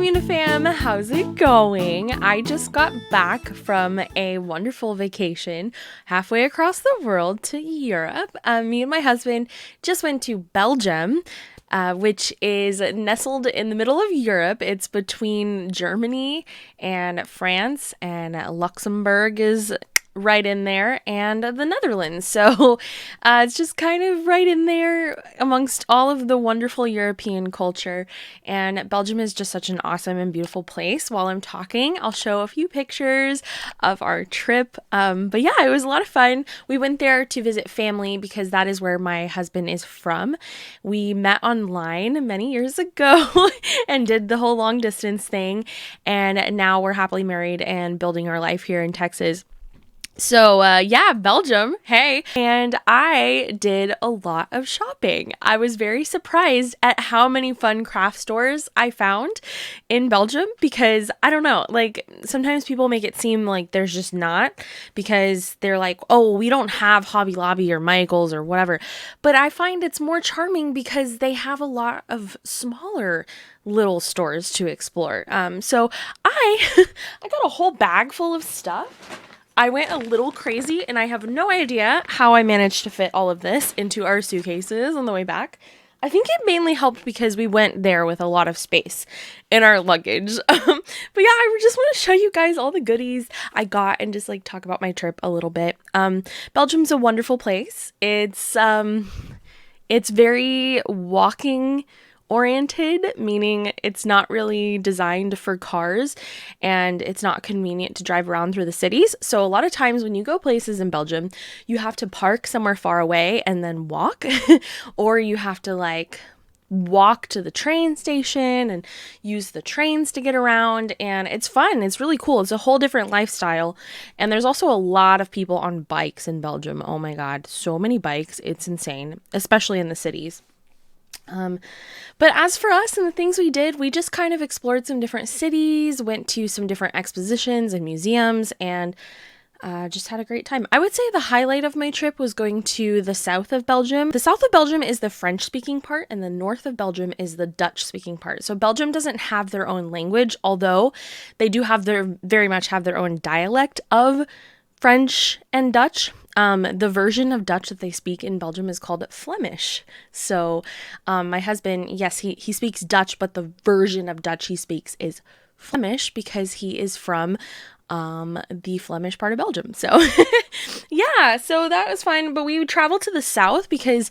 Munifam, how's it going? I just got back from a wonderful vacation halfway across the world to Europe. Me and my husband just went to Belgium, which is nestled in the middle of Europe. It's between Germany and France, and Luxembourg is right in there, and the Netherlands. So it's just kind of right in there amongst all of the wonderful European culture. And Belgium is just such an awesome and beautiful place. While I'm talking, I'll show a few pictures of our trip. But yeah, it was a lot of fun. We went there to visit family because that is where my husband is from. We met online many years ago and did the whole long distance thing. And now we're happily married and building our life here in Texas. So, yeah, Belgium, hey. And I did a lot of shopping. I was very surprised at how many fun craft stores I found in Belgium because, I don't know, like, sometimes people make it seem like there's just not because they're like, oh, we don't have Hobby Lobby or Michael's or whatever. But I find it's more charming because they have a lot of smaller little stores to explore. So I got a whole bag full of stuff. I went a little crazy and I have no idea how I managed to fit all of this into our suitcases on the way back. I think it mainly helped because we went there with a lot of space in our luggage. But yeah, I just want to show you guys all the goodies I got and just like talk about my trip a little bit. Belgium's a wonderful place. It's very walking oriented, meaning it's not really designed for cars and it's not convenient to drive around through the cities. So a lot of times when you go places in Belgium, you have to park somewhere far away and then walk, or you have to like walk to the train station and use the trains to get around, and it's fun. It's really cool. It's a whole different lifestyle. And there's also a lot of people on bikes in Belgium. Oh my God, so many bikes. It's insane, especially in the cities. But as for us and the things we did, we just kind of explored some different cities, went to some different expositions and museums, and just had a great time. I would say the highlight of my trip was going to the south of Belgium. The south of Belgium is the French-speaking part, and the north of Belgium is the Dutch-speaking part. So Belgium doesn't have their own language, although they do have very much have their own dialect of French and Dutch. The version of Dutch that they speak in Belgium is called Flemish. So my husband, yes, he speaks Dutch, but the version of Dutch he speaks is Flemish because he is from the Flemish part of Belgium. So yeah, so that was fun. But we traveled to the south because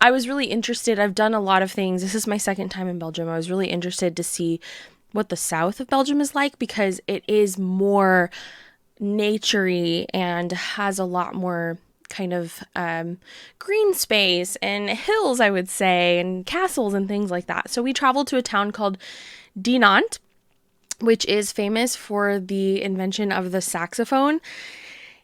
I was really interested. I've done a lot of things. This is my second time in Belgium. I was really interested to see what the south of Belgium is like because it is more naturey and has a lot more kind of green space and hills, I would say, and castles and things like that. So we traveled to a town called Dinant, which is famous for the invention of the saxophone.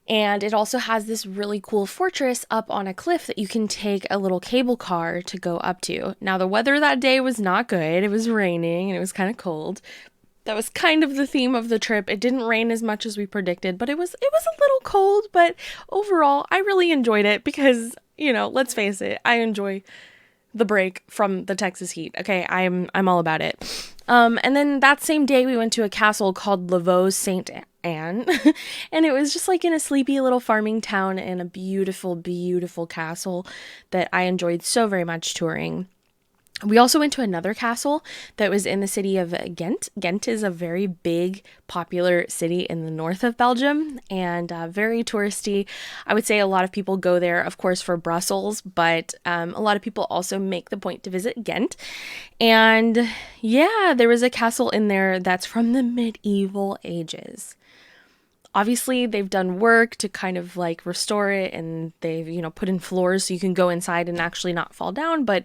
And it also has this really cool fortress up on a cliff that you can take a little cable car to go up to. Now, the weather that day was not good. It was raining and it was kind of cold. That was kind of the theme of the trip. It didn't rain as much as we predicted, but it was a little cold, but overall, I really enjoyed it because, you know, let's face it, I enjoy the break from the Texas heat. Okay, I'm all about it. And then that same day we went to a castle called Le Vaux Sainte-Anne, and it was just like in a sleepy little farming town and a beautiful, beautiful castle that I enjoyed so very much touring. We also went to another castle that was in the city of Ghent. Ghent is a very big, popular city in the north of Belgium and very touristy. I would say a lot of people go there, of course, for Brussels, but a lot of people also make the point to visit Ghent. And yeah, there was a castle in there that's from the medieval ages. Obviously, they've done work to kind of like restore it, and they've, you know, put in floors so you can go inside and actually not fall down, but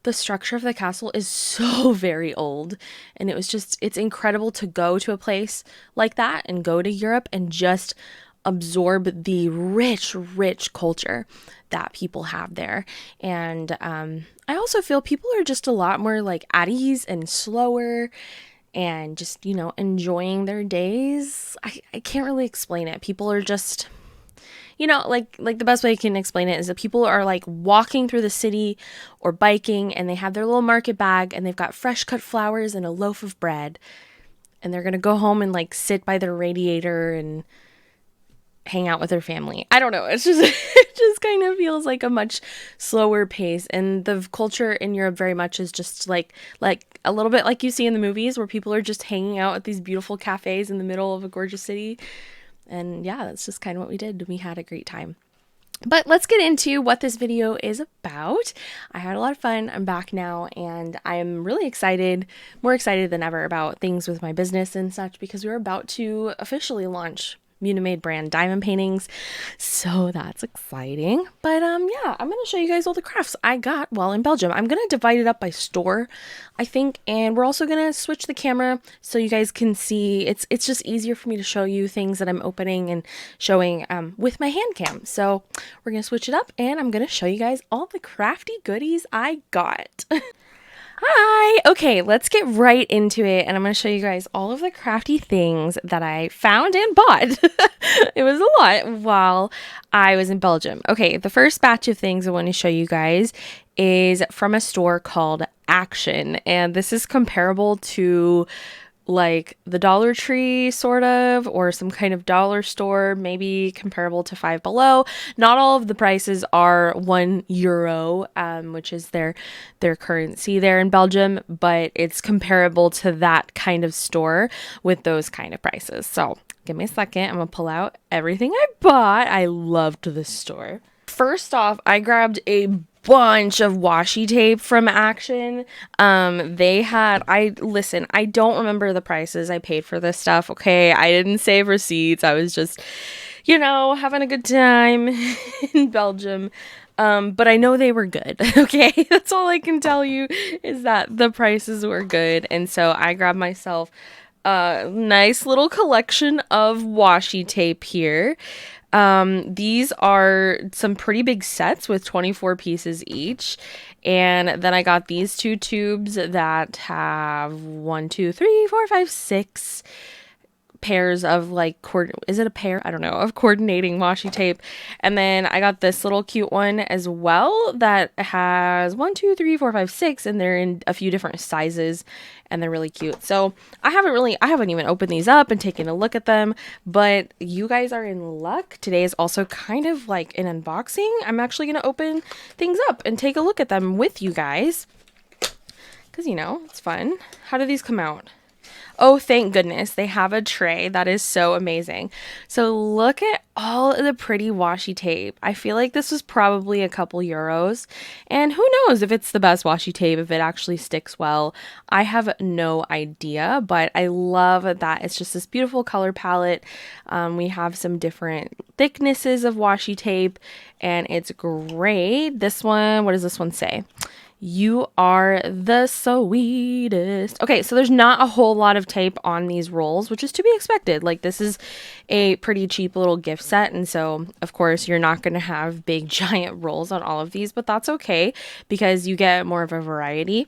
the structure of the castle is so very old, and it's incredible to go to a place like that and go to Europe and just absorb the rich, rich culture that people have there. And I also feel people are just a lot more like at ease and slower and just, you know, enjoying their days. I can't really explain it. People are just, you know, like the best way I can explain it is that people are like walking through the city or biking, and they have their little market bag, and they've got fresh cut flowers and a loaf of bread, and they're gonna go home and like sit by their radiator and hang out with their family. I don't know. It's just it just kind of feels like a much slower pace, and the culture in Europe very much is just like a little bit like you see in the movies, where people are just hanging out at these beautiful cafes in the middle of a gorgeous city. And yeah, that's just kind of what we did. We had a great time. But let's get into what this video is about. I had a lot of fun. I'm back now, and I'm really excited, more excited than ever about things with my business and such, because we're about to officially launch Munimade brand diamond paintings, so that's exciting. But yeah, I'm gonna show you guys all the crafts I got while in Belgium. I'm gonna divide it up by store, I think, and we're also gonna switch the camera so you guys can see. It's just easier for me to show you things that I'm opening and showing with my hand cam. So we're gonna switch it up, and I'm gonna show you guys all the crafty goodies I got. Hi! Okay, let's get right into it, and I'm going to show you guys all of the crafty things that I found and bought. It was a lot while I was in Belgium. Okay, the first batch of things I want to show you guys is from a store called Action, and this is comparable to like the Dollar Tree sort of, or some kind of dollar store, maybe comparable to Five Below. Not all of the prices are €1, which is their currency there in Belgium, but it's comparable to that kind of store with those kind of prices. So give me a second. I'm gonna pull out everything I bought. I loved this store. First off, I grabbed a bunch of washi tape from Action. I don't remember the prices I paid for this stuff. Okay, I didn't save receipts. I was just, you know, having a good time in Belgium. But I know they were good. Okay, that's all I can tell you, is that the prices were good. And so I grabbed myself a nice little collection of washi tape here. These are some pretty big sets with 24 pieces each. And then I got these two tubes that have 1, 2, 3, 4, 5, 6 pairs of like is it a pair? I don't know, of coordinating washi tape. And then I got this little cute one as well that has 1, 2, 3, 4, 5, 6, and they're in a few different sizes, and they're really cute. So I haven't even opened these up and taken a look at them, but you guys are in luck. Today is also kind of like an unboxing. I'm actually going to open things up and take a look at them with you guys, because, you know, it's fun. How do these come out? Oh, thank goodness. They have a tray. That is so amazing. So look at all of the pretty washi tape. I feel like this was probably a couple euros. And who knows if it's the best washi tape, if it actually sticks well. I have no idea, but I love that it's just this beautiful color palette. We have some different thicknesses of washi tape, and it's great. This one, what does this one say? You are the sweetest. Okay, so there's not a whole lot of tape on these rolls, which is to be expected. Like, this is a pretty cheap little gift set, and so, of course, you're not going to have big, giant rolls on all of these, but that's okay, because you get more of a variety.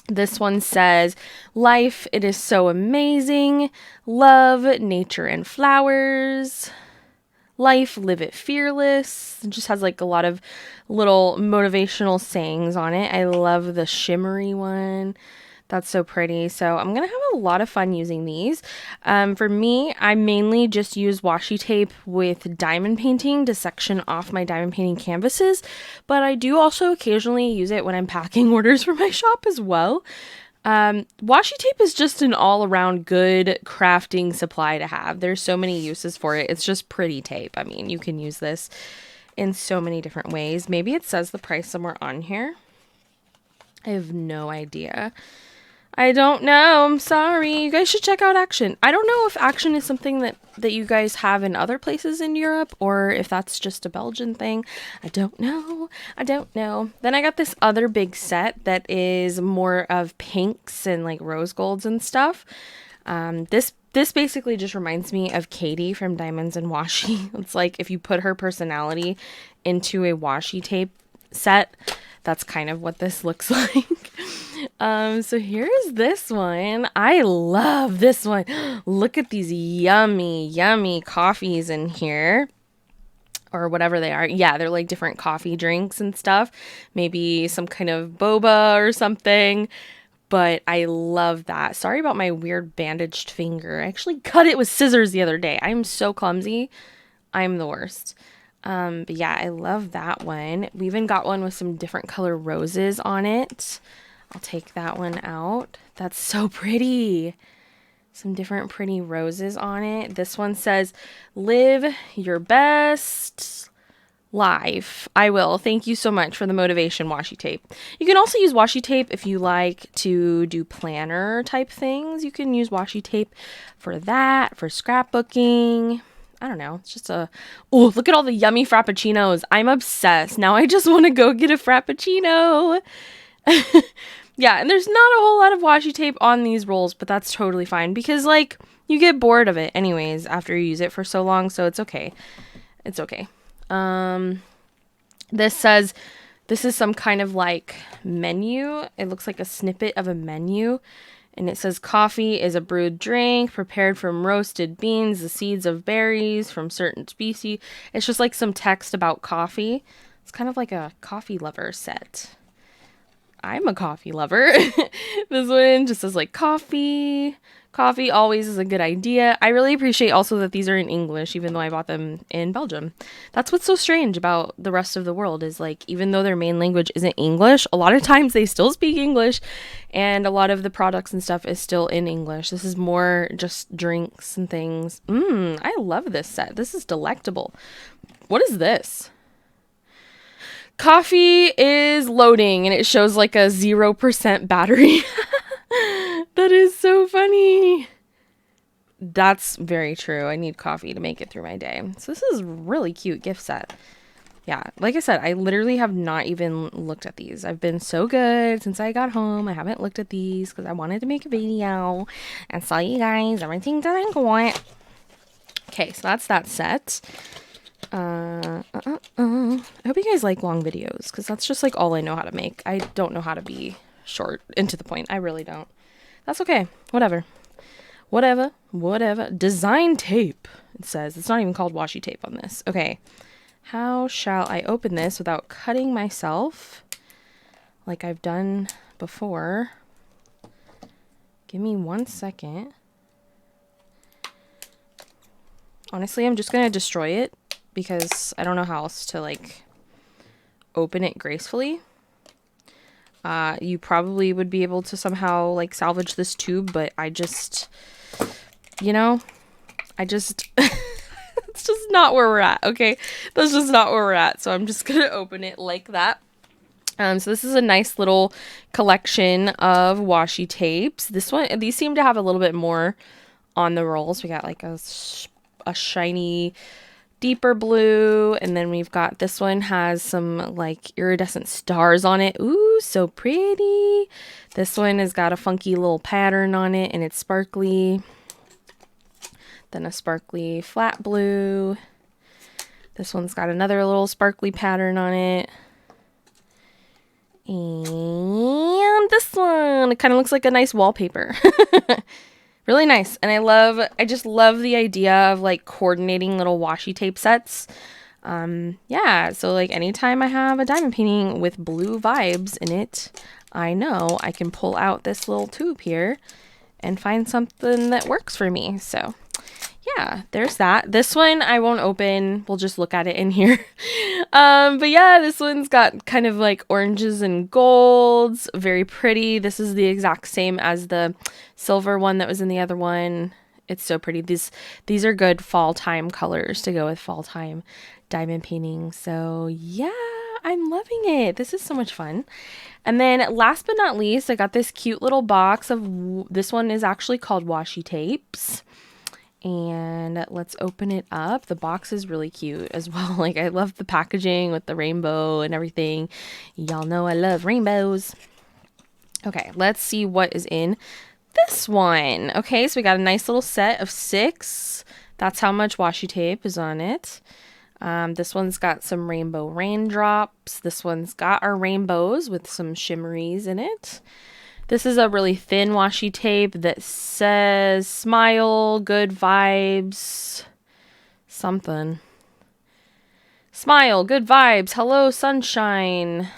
This one says, life, it is so amazing. Love, nature, and flowers. Life, live it fearless. It just has like a lot of little motivational sayings on it. I love the shimmery one. That's so pretty. So I'm going to have a lot of fun using these. For me, I mainly just use washi tape with diamond painting to section off my diamond painting canvases, but I do also occasionally use it when I'm packing orders for my shop as well. Washi tape is just an all-around good crafting supply to have. There's so many uses for it. It's just pretty tape. I mean, you can use this in so many different ways. Maybe it says the price somewhere on here. I have no idea. I don't know. I'm sorry. You guys should check out Action. I don't know if Action is something that you guys have in other places in Europe, or if that's just a Belgian thing. I don't know. I don't know. Then I got this other big set that is more of pinks and like rose golds and stuff. This basically just reminds me of Katie from Diamonds and Washi. It's like if you put her personality into a washi tape set, that's kind of what this looks like. So here's this one. I love this one. Look at these yummy, yummy coffees in here. or whatever they are. Yeah, they're like different coffee drinks and stuff. Maybe some kind of boba or something. But I love that. Sorry about my weird bandaged finger. I actually cut it with scissors the other day. I'm so clumsy. I'm the worst. But yeah, I love that one. We even got one with some different color roses on it. I'll take that one out. That's so pretty. Some different pretty roses on it. This one says, live your best life. I will. Thank you so much for the motivation washi tape. You can also use washi tape if you like to do planner type things. You can use washi tape for that, for scrapbooking. I don't know. It's just oh, look at all the yummy frappuccinos. I'm obsessed. Now I just want to go get a frappuccino. Yeah, and there's not a whole lot of washi tape on these rolls, but that's totally fine because, like, you get bored of it anyways after you use it for so long, so it's okay. It's okay. This says this is some kind of, like, menu. It looks like a snippet of a menu, and it says coffee is a brewed drink prepared from roasted beans, the seeds of berries from certain species. It's just, like, some text about coffee. It's kind of like a coffee lover set. I'm a coffee lover. This one just says like coffee. Coffee always is a good idea. I really appreciate also that these are in English, even though I bought them in Belgium. That's what's so strange about the rest of the world is like, even though their main language isn't English, a lot of times they still speak English and a lot of the products and stuff is still in English. This is more just drinks and things. I love this set. This is delectable. What is this? Coffee is loading and it shows like a 0% battery. That is so funny. That's very true. I need coffee to make it through my day. So this is a really cute gift set. Yeah, like I said, I literally have not even looked at these. I've been so good since I got home. I haven't looked at these because I wanted to make a video and show you guys everything that I got. Okay, so that's that set. I hope you guys like long videos because that's just like all I know how to make. I don't know how to be short and to the point. I really don't. That's okay. Whatever. Design tape. It says it's not even called washi tape on this. Okay. How shall I open this without cutting myself like I've done before? Give me 1 second. Honestly, I'm just going to destroy it because I don't know how else to like open it gracefully. You probably would be able to somehow like salvage this tube, but I just, it's just not where we're at. Okay. That's just not where we're at. So I'm just going to open it like that. So this is a nice little collection of washi tapes. These seem to have a little bit more on the rolls. We got like a shiny deeper blue, and then we've got this one has some like iridescent stars on it. Ooh, so pretty. This one has got a funky little pattern on it and it's sparkly. Then a sparkly flat blue. This one's got another little sparkly pattern on it. And this one, it kind of looks like a nice wallpaper. Really nice. And I just love the idea of like coordinating little washi tape sets. Yeah, so like anytime I have a diamond painting with blue vibes in it, I know I can pull out this little tube here and find something that works for me. So yeah, there's that. This one I won't open. We'll just look at it in here. But yeah, this one's got kind of like oranges and golds. Very pretty. This is the exact same as the silver one that was in the other one. It's so pretty. These are good fall time colors to go with fall time diamond painting. So yeah, I'm loving it. This is so much fun. And then last but not least, I got this cute little box of, this one is actually called washi tapes. And let's open it up. The box is really cute as well. Like I love the packaging with the rainbow and everything. Y'all know I love rainbows. Okay, let's see what is in this one. Okay, so we got a nice little set of 6. That's how much washi tape is on it. This one's got some rainbow raindrops. This one's got our rainbows with some shimmeries in it. This is a really thin washi tape that says smile, good vibes, something. Smile, good vibes, hello, sunshine,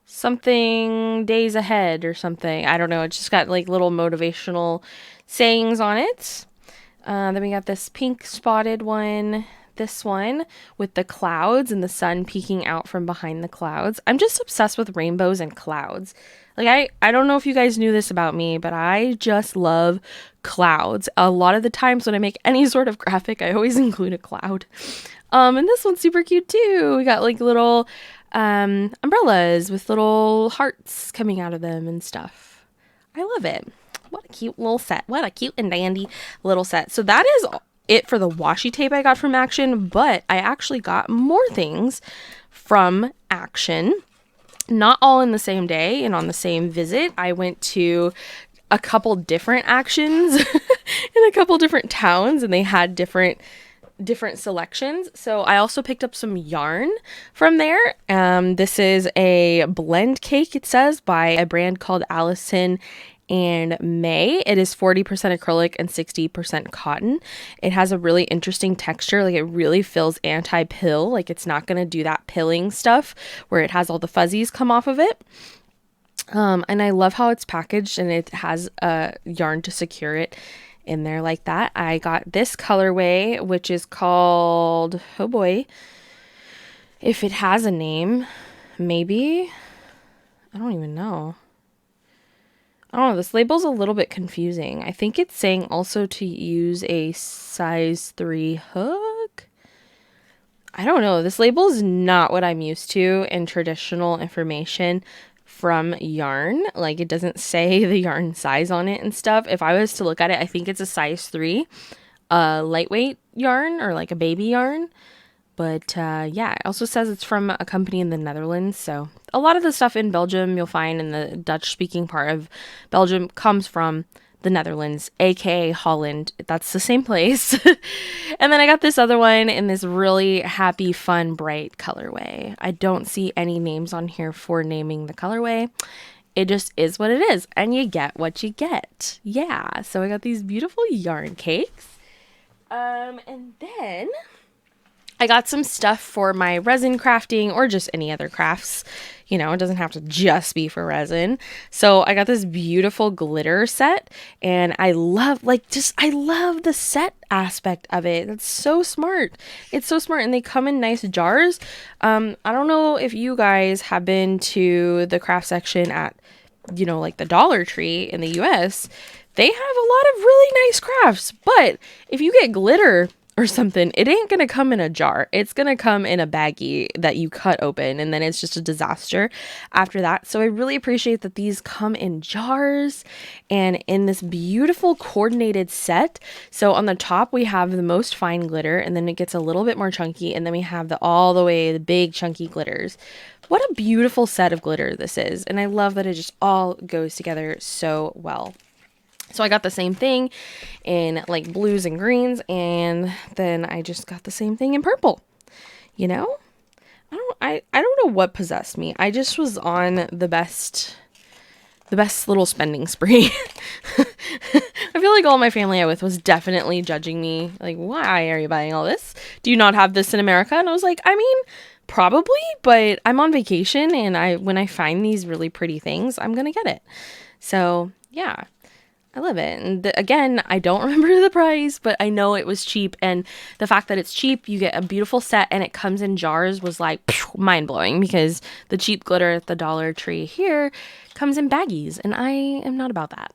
something days ahead or something. I don't know. It's just got like little motivational sayings on it. Then we got this pink spotted one. This one with the clouds and the sun peeking out from behind the clouds. I'm just obsessed with rainbows and clouds. Like I don't know if you guys knew this about me, but I just love clouds. A lot of the times when I make any sort of graphic, I always include a cloud. And this one's super cute too. We got like little umbrellas with little hearts coming out of them and stuff. I love it. What a cute little set. What a cute and dandy little set. So that is it for the washi tape I got from Action, but I actually got more things from Action. Not all in the same day and on the same visit. I went to a couple different Actions in a couple different towns, and they had different selections. So I also picked up some yarn from there. This is a blend cake, it says, by a brand called Allison and May. It is 40% acrylic and 60% cotton. It has a really interesting texture. Like, it really feels anti-pill. Like, it's not going to do that pilling stuff where it has all the fuzzies come off of it. And I love how it's packaged, and it has a yarn to secure it in there like that. I got this colorway, which is called, oh boy, if it has a name, maybe, I don't even know. I don't know, this label's a little bit confusing. I think it's saying also to use a size 3 hook. I don't know. This label is not what I'm used to in traditional information from yarn. Like, it doesn't say the yarn size on it and stuff. If I was to look at it, I think it's a size 3 lightweight yarn, or like a baby yarn. But yeah, it also says it's from a company in the Netherlands. So a lot of the stuff in Belgium you'll find in the Dutch-speaking part of Belgium comes from the Netherlands, aka Holland. That's the same place. And then I got this other one in this really happy, fun, bright colorway. I don't see any names on here for naming the colorway. It just is what it is, and you get what you get. Yeah, so I got these beautiful yarn cakes. And then I got some stuff for my resin crafting, or just any other crafts. You know, it doesn't have to just be for resin. So I got this beautiful glitter set, and I love the set aspect of it. That's so smart. It's so smart, and they come in nice jars. I don't know if you guys have been to the craft section at, you know, like the Dollar Tree in the US. They have a lot of really nice crafts, but if you get glitter or something, it ain't gonna come in a jar. It's gonna come in a baggie that you cut open, and then it's just a disaster after that. So I really appreciate that these come in jars and in this beautiful coordinated set. So on the top we have the most fine glitter, and then it gets a little bit more chunky, and then we have the big chunky glitters. What a beautiful set of glitter this is, and I love that it just all goes together so well. So I got the same thing in like blues and greens, and then I just got the same thing in purple. You know? I don't know what possessed me. I just was on the best little spending spree. I feel like all my family I was definitely judging me. Like, why are you buying all this? Do you not have this in America? And I was like, I mean, probably, but I'm on vacation, and when I find these really pretty things, I'm gonna get it. So yeah, I love it. And again, I don't remember the price, but I know it was cheap. And the fact that it's cheap, you get a beautiful set, and it comes in jars was like mind blowing, because the cheap glitter at the Dollar Tree here comes in baggies, and I am not about that.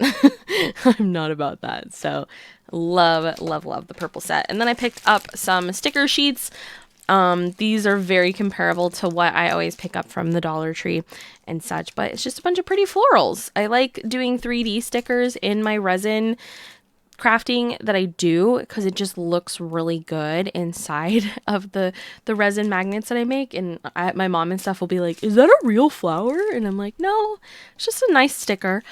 I'm not about that. So love, love, love the purple set. And then I picked up some sticker sheets. These are very comparable to what I always pick up from the Dollar Tree and such, but it's just a bunch of pretty florals. I like doing 3D stickers in my resin crafting that I do, because it just looks really good inside of the resin magnets that I make. And my mom and stuff will be like, is that a real flower? And I'm like, no, it's just a nice sticker.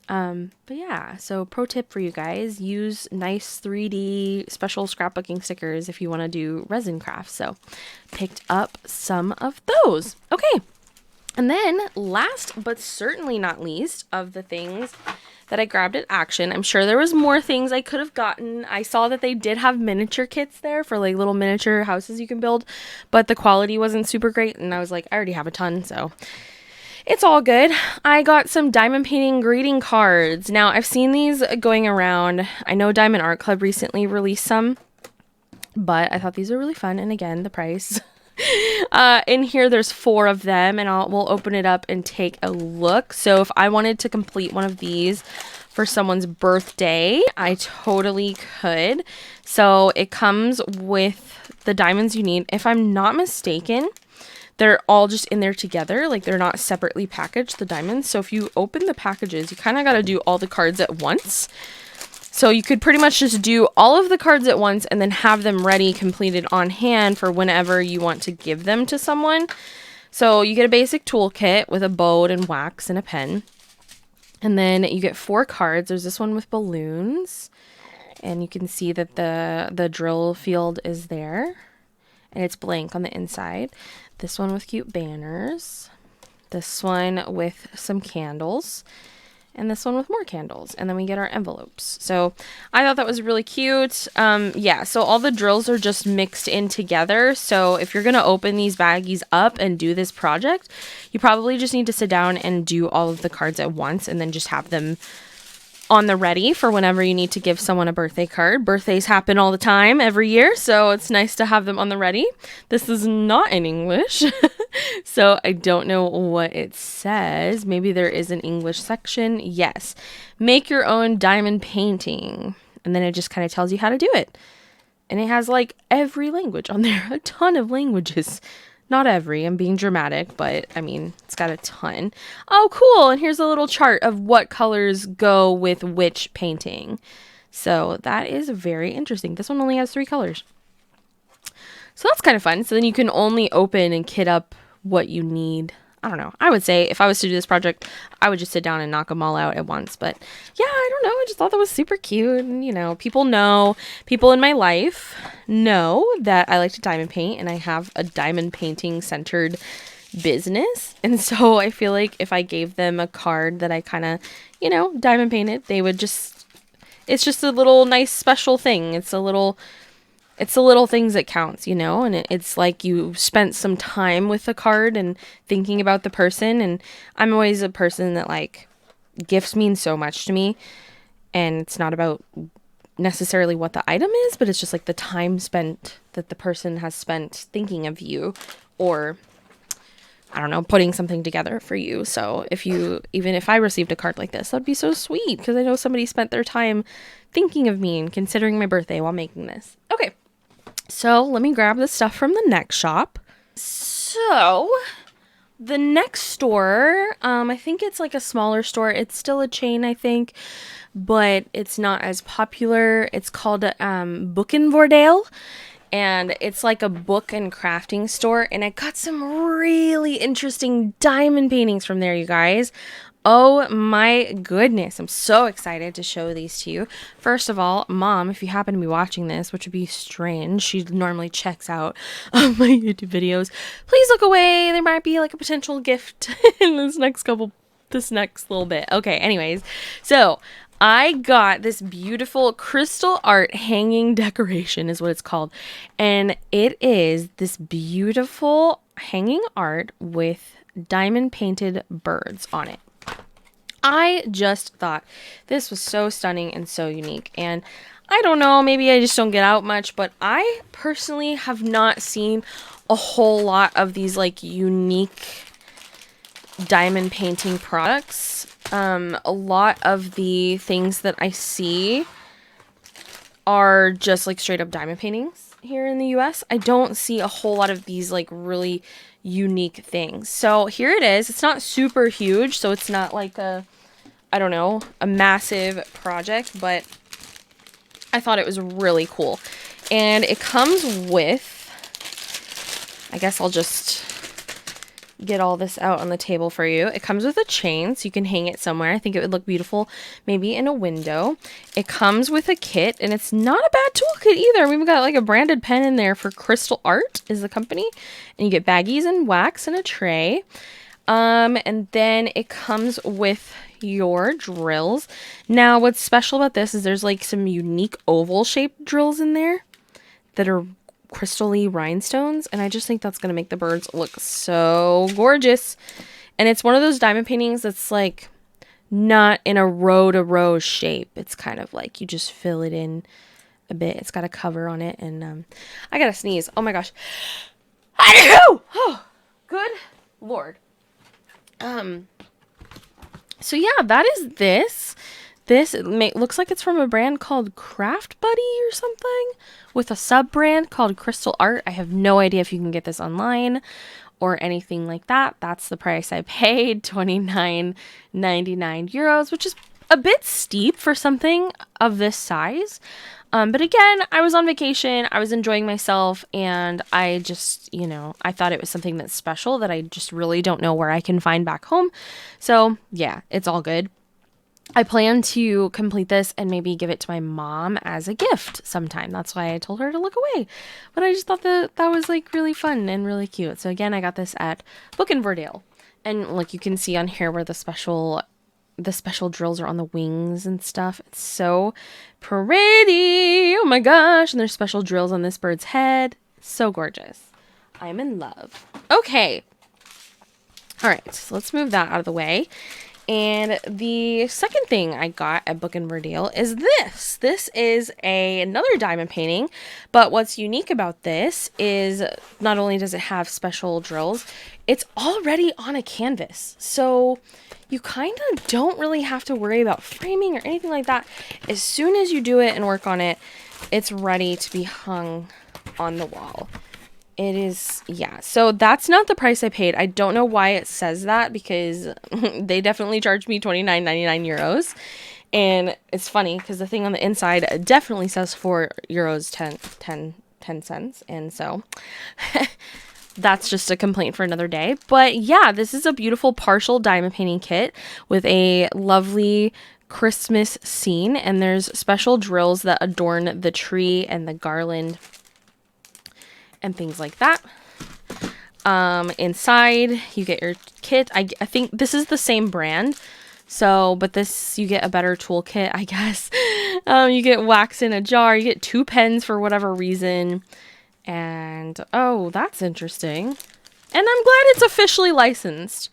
But yeah, so pro tip for you guys, use nice 3D special scrapbooking stickers if you want to do resin crafts. So picked up some of those. Okay. And then last but certainly not least of the things that I grabbed at Action. I'm sure there was more things I could have gotten. I saw that they did have miniature kits there for like little miniature houses you can build, but the quality wasn't super great, and I was like, I already have a ton, so it's all good. I got some diamond painting greeting cards. Now, I've seen these going around. I know Diamond Art Club recently released some, but I thought these were really fun, and again, the price. In here there's 4 of them, and we'll open it up and take a look. So if I wanted to complete one of these for someone's birthday, I totally could. So it comes with the diamonds you need. If I'm not mistaken, they're all just in there together, like they're not separately packaged, the diamonds. So if you open the packages, you kind of got to do all the cards at once. So you could pretty much just do all of the cards at once and then have them ready, completed on hand for whenever you want to give them to someone. So you get a basic toolkit with a bow and wax and a pen. And then you get 4 cards. There's this one with balloons. And you can see that the drill field is there. And it's blank on the inside. This one with cute banners. This one with some candles. And this one with more candles. And then we get our envelopes. So I thought that was really cute. Yeah, so all the drills are just mixed in together. So if you're going to open these baggies up and do this project, you probably just need to sit down and do all of the cards at once and then just have them on the ready for whenever you need to give someone a birthday card. Birthdays happen all the time, every year, so it's nice to have them on the ready. This is not in English, so I don't know what it says. Maybe there is an English section. Yes. Make your own diamond painting. And then it just kind of tells you how to do it. And it has like every language on there, a ton of languages. Not every, I'm being dramatic, but I mean, it's got a ton. Oh, cool. And here's a little chart of what colors go with which painting. So that is very interesting. This one only has 3 colors. So that's kind of fun. So then you can only open and kit up what you need. I don't know. I would say if I was to do this project, I would just sit down and knock them all out at once. But yeah, I don't know. I just thought that was super cute. And, you know, people in my life know that I like to diamond paint, and I have a diamond painting centered business. And so I feel like if I gave them a card that I kind of, you know, diamond painted, they would just, it's just a little nice special thing. It's the little things that counts, you know, and it's like you spent some time with the card and thinking about the person. And I'm always a person that, like, gifts mean so much to me, and it's not about necessarily what the item is, but it's just like the time spent that the person has spent thinking of you, or I don't know, putting something together for you. So even if I received a card like this, that'd be so sweet, because I know somebody spent their time thinking of me and considering my birthday while making this. Okay. So let me grab the stuff from the next shop. So the next store, I think it's like a smaller store. It's still a chain, I think, but it's not as popular. It's called BoekenVoordeel, and it's like a book and crafting store. And I got some really interesting diamond paintings from there, you guys. Oh my goodness, I'm so excited to show these to you. First of all, Mom, if you happen to be watching this, which would be strange, she normally checks out my YouTube videos, please look away. There might be like a potential gift in this next little bit. Okay, anyways, so I got this beautiful crystal art hanging decoration is what it's called. And it is this beautiful hanging art with diamond painted birds on it. I just thought this was so stunning and so unique. And I don't know, maybe I just don't get out much, but I personally have not seen a whole lot of these like unique diamond painting products. A lot of the things that I see are just like straight up diamond paintings here in the US. I don't see a whole lot of these like really unique things. So here it is. It's not super huge, so it's not like a massive project, but I thought it was really cool. And it comes with, I guess I'll just get all this out on the table for you. It comes with a chain, so you can hang it somewhere. I think it would look beautiful maybe in a window. It comes with a kit, and it's not a bad toolkit either. We've got like a branded pen in there for Crystal Art is the company. And you get baggies and wax and a tray. And then it comes with your drills. Now, what's special about this is there's like some unique oval shaped drills in there that are crystally rhinestones, and I just think that's going to make the birds look so gorgeous. And it's one of those diamond paintings that's like not in a row to row shape. It's kind of like you just fill it in a bit. It's got a cover on it, and I gotta sneeze. Oh my gosh. Oh, good Lord. So yeah, that is this. Looks like it's from a brand called Craft Buddy or something, with a sub brand called Crystal Art. I have no idea if you can get this online or anything like that. That's the price I paid, 29.99 euros, which is a bit steep for something of this size. But again, I was on vacation, I was enjoying myself, and I just, I thought it was something that's special that I just really don't know where I can find back home. So yeah, it's all good. I plan to complete this and maybe give it to my mom as a gift sometime. That's why I told her to look away. But I just thought that was like really fun and really cute. So again, I got this at BoekenVoordeel. And like you can see on here where the special drills are on the wings and stuff. It's so pretty. Oh my gosh. And there's special drills on this bird's head. So gorgeous. I'm in love. Okay. All right. So let's move that out of the way. And the second thing I got at BoekenVoordeel is this. This is another diamond painting, but what's unique about this is not only does it have special drills, it's already on a canvas. So you kind of don't really have to worry about framing or anything like that. As soon as you do it and work on it, it's ready to be hung on the wall. It is, yeah. So that's not the price I paid. I don't know why it says that, because they definitely charged me 29.99 euros. And it's funny because the thing on the inside definitely says 4 euros 10 cents. And so that's just a complaint for another day. But yeah, this is a beautiful partial diamond painting kit with a lovely Christmas scene. And there's special drills that adorn the tree and the garland and things like that. Inside you get your kit. I think this is the same brand, but this, you get a better toolkit, I guess. You get wax in a jar, you get 2 pens for whatever reason, and oh, that's interesting. And I'm glad it's officially licensed.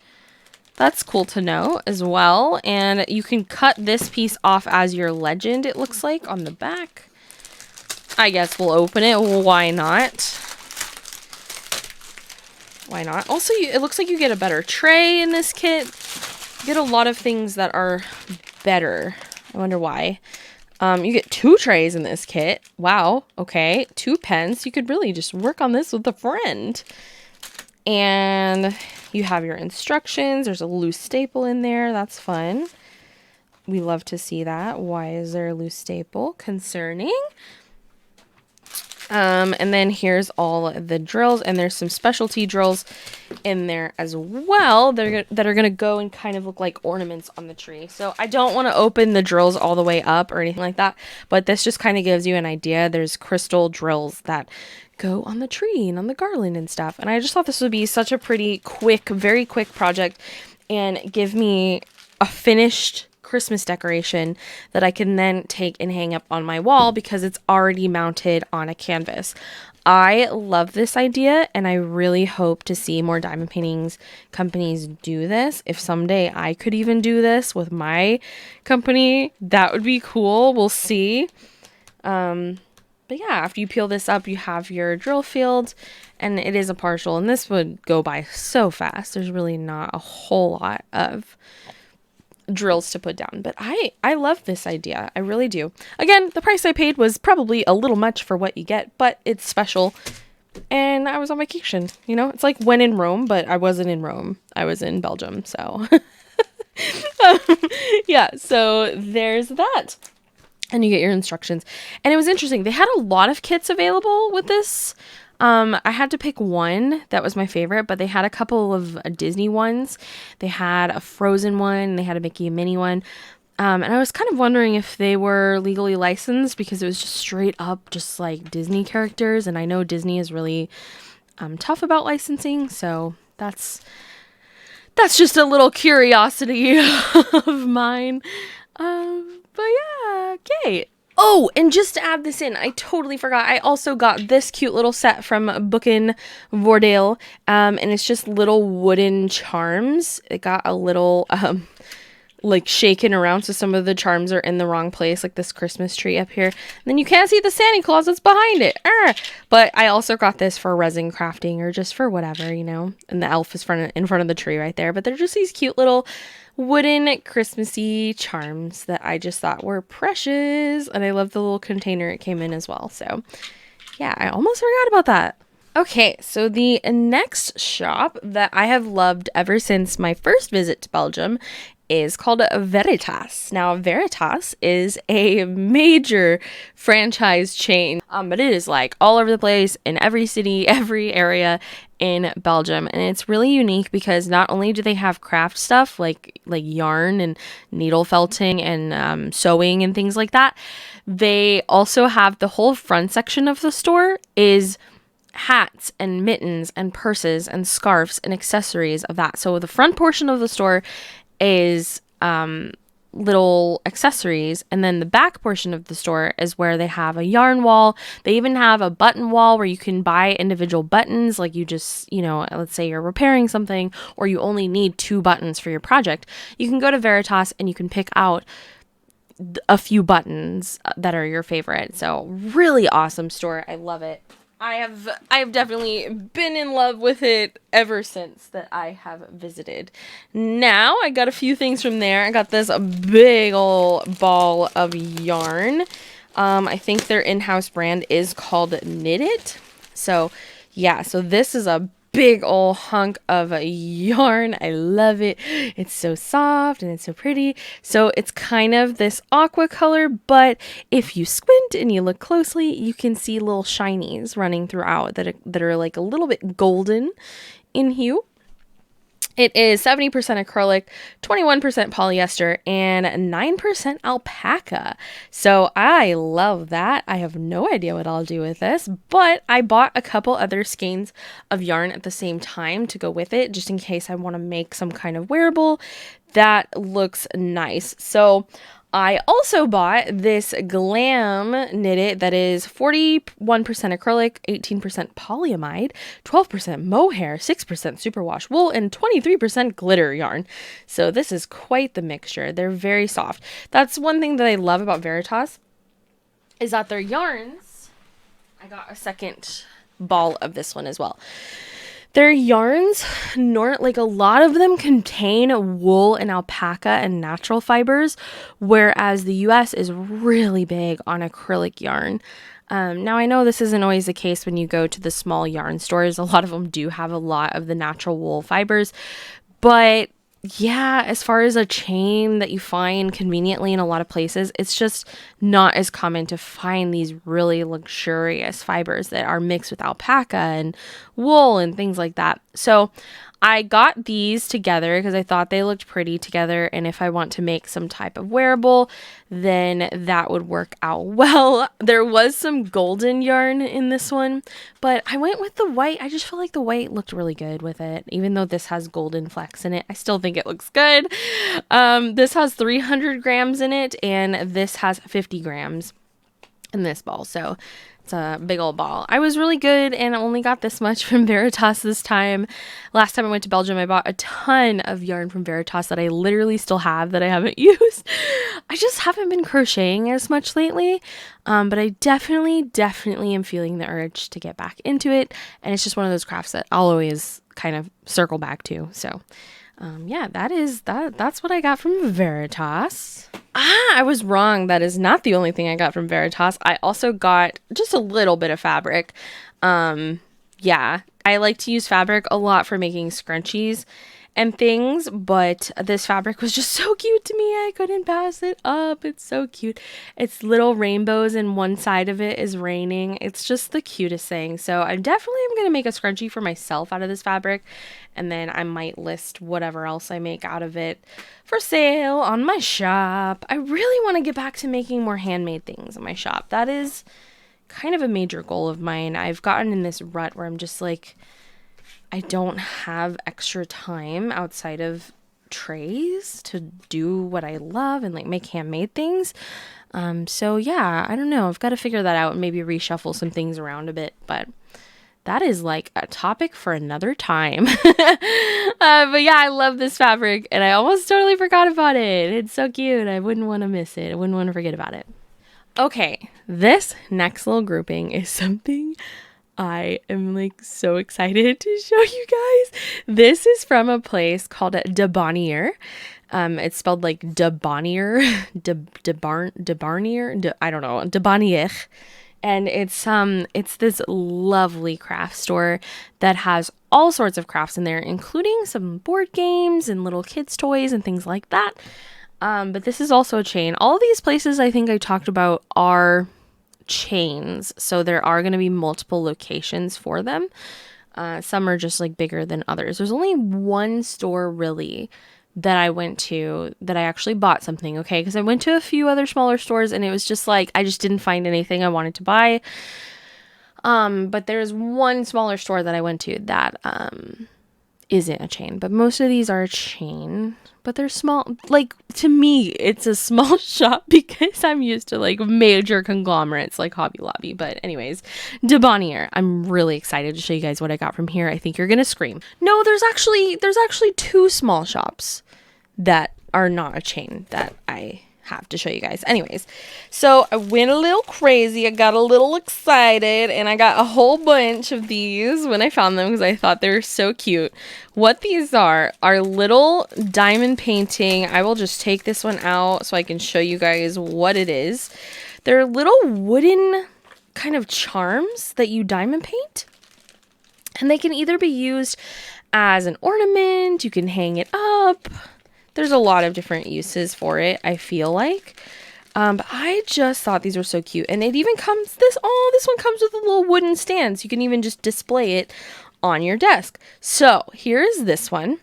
That's cool to know as well. And you can cut this piece off as your legend, it looks like, on the back. I guess we'll open it. Why not? Why not? Also, it looks like you get a better tray in this kit. You get a lot of things that are better. I wonder why. You get 2 trays in this kit. Wow. Okay. 2 pens. You could really just work on this with a friend. And you have your instructions. There's a loose staple in there. That's fun. We love to see that. Why is there a loose staple? Concerning. And then here's all the drills, and there's some specialty drills in there as well that are going to go and kind of look like ornaments on the tree. So I don't want to open the drills all the way up or anything like that, but this just kind of gives you an idea. There's crystal drills that go on the tree and on the garland and stuff. And I just thought this would be such a pretty quick, very quick project and give me a finished Christmas decoration that I can then take and hang up on my wall because it's already mounted on a canvas. I love this idea, and I really hope to see more diamond paintings companies do this. If someday I could even do this with my company, that would be cool. We'll see. But yeah, after you peel this up, you have your drill field, and it is a partial, and this would go by so fast. There's really not a whole lot of drills to put down, but I love this idea. I really do. Again, the price I paid was probably a little much for what you get, but it's special, and I was on vacation. It's like when in Rome, but I wasn't in Rome. I was in Belgium, so yeah, so there's that. And you get your instructions, and it was interesting. They had a lot of kits available with this. I had to pick one that was my favorite, but they had a couple of Disney ones. They had a Frozen one. They had a Mickey and Minnie one. And I was kind of wondering if they were legally licensed because it was just straight up just like Disney characters. And I know Disney is really tough about licensing. So that's that's just a little curiosity of mine. But yeah, okay. Oh, and just to add this in, I totally forgot. I also got this cute little set from BoekenVoordeel, and it's just little wooden charms. It got a little like shaken around, so some of the charms are in the wrong place, like this Christmas tree up here. And then you can't see the Santa Claus that's behind it. But I also got this for resin crafting or just for whatever, you know. And the elf is in front of the tree right there. But they're just these cute little wooden Christmassy charms that I just thought were precious. And I love the little container it came in as well. So yeah, I almost forgot about that. Okay, so the next shop that I have loved ever since my first visit to Belgium is called Veritas. Now, Veritas is a major franchise chain, but it is like all over the place in every city, every area in Belgium. And it's really unique because not only do they have craft stuff like yarn and needle felting and sewing and things like that, they also have the whole front section of the store is hats and mittens and purses and scarves and accessories of that. So the front portion of the store is little accessories, and then the back portion of the store is where they have a yarn wall. They even have a button wall where you can buy individual buttons, like you just, you know, let's say you're repairing something or you only need 2 buttons for your project. You can go to Veritas and you can pick out a few buttons that are your favorite. So really awesome store. I love it. I have definitely been in love with it ever since that I have visited. Now I got a few things from there. I got this big old ball of yarn. I think their in-house brand is called Knit It. So yeah, so this is a big old hunk of yarn. I love it. It's so soft and it's so pretty. So it's kind of this aqua color, but if you squint and you look closely, you can see little shinies running throughout that are like a little bit golden in hue. It is 70% acrylic, 21% polyester, and 9% alpaca. So I love that. I have no idea what I'll do with this, but I bought a couple other skeins of yarn at the same time to go with it, just in case I want to make some kind of wearable that looks nice. So I also bought this glam Knit It that is 41% acrylic, 18% polyamide, 12% mohair, 6% superwash wool, and 23% glitter yarn. So this is quite the mixture. They're very soft. That's one thing that I love about Veritas is that their yarns, I got a second ball of this one as well. Their yarns, like a lot of them contain wool and alpaca and natural fibers, whereas the US is really big on acrylic yarn. Now, I know this isn't always the case when you go to the small yarn stores. A lot of them do have a lot of the natural wool fibers, but yeah, as far as a chain that you find conveniently in a lot of places, it's just not as common to find these really luxurious fibers that are mixed with alpaca and wool and things like that. So I got these together because I thought they looked pretty together, and if I want to make some type of wearable, then that would work out well. There was some golden yarn in this one, but I went with the white. I just feel like the white looked really good with it. Even though this has golden flecks in it, I still think it looks good. This has 300 grams in it, and this has 50 grams in this ball. So it's a big old ball. I was really good and only got this much from Veritas this time. Last time I went to Belgium, I bought a ton of yarn from Veritas that I literally still have that I haven't used. I just haven't been crocheting as much lately, but I definitely am feeling the urge to get back into it. And it's just one of those crafts that I'll always kind of circle back to. So yeah, that's what I got from Veritas. I was wrong. That is not the only thing I got from Veritas. I also got just a little bit of fabric. Yeah, I like to use fabric a lot for making scrunchies and things, but this fabric was just so cute to me. I couldn't pass it up. It's so cute. It's little rainbows and one side of it is raining. It's just the cutest thing. So I definitely am going to make a scrunchie for myself out of this fabric, and then I might list whatever else I make out of it for sale on my shop. I really want to get back to making more handmade things in my shop. That is kind of a major goal of mine. I've gotten in this rut where I'm just like, I don't have extra time outside of trays to do what I love and like make handmade things. So yeah, I don't know. I've got to figure that out and maybe reshuffle some things around a bit, but that is like a topic for another time. But yeah, I love this fabric and I almost totally forgot about it. It's so cute. I wouldn't want to miss it. I wouldn't want to forget about it. Okay, this next little grouping is something I am like so excited to show you guys. This is from a place called Banier. It's spelled like Banier, Banier, I don't know, Banier. And it's this lovely craft store that has all sorts of crafts in there, including some board games and little kids' toys and things like that. But this is also a chain. All of these places I think I talked about are chains, so there are going to be multiple locations for them. Some are just like bigger than others. There's only one store really that I went to that I actually bought something, okay? Because I went to a few other smaller stores and it was just like I just didn't find anything I wanted to buy. But there's one smaller store that I went to that isn't a chain, but most of these are a chain, but they're small. Like, to me, it's a small shop because I'm used to like major conglomerates like Hobby Lobby. But anyways, Banier. I'm really excited to show you guys what I got from here. I think you're gonna scream. No, there's actually two small shops that are not a chain that I have to show you guys. Anyways, so I went a little crazy. I got a little excited and I got a whole bunch of these when I found them because I thought they were so cute. What these are little diamond painting. I will just take this one out so I can show you guys what it is. They're little wooden kind of charms that you diamond paint. And they can either be used as an ornament, you can hang it up. There's a lot of different uses for it, I feel like. But I just thought these were so cute. And it even comes, this one comes with a little wooden stand. So you can even just display it on your desk. So here's this one.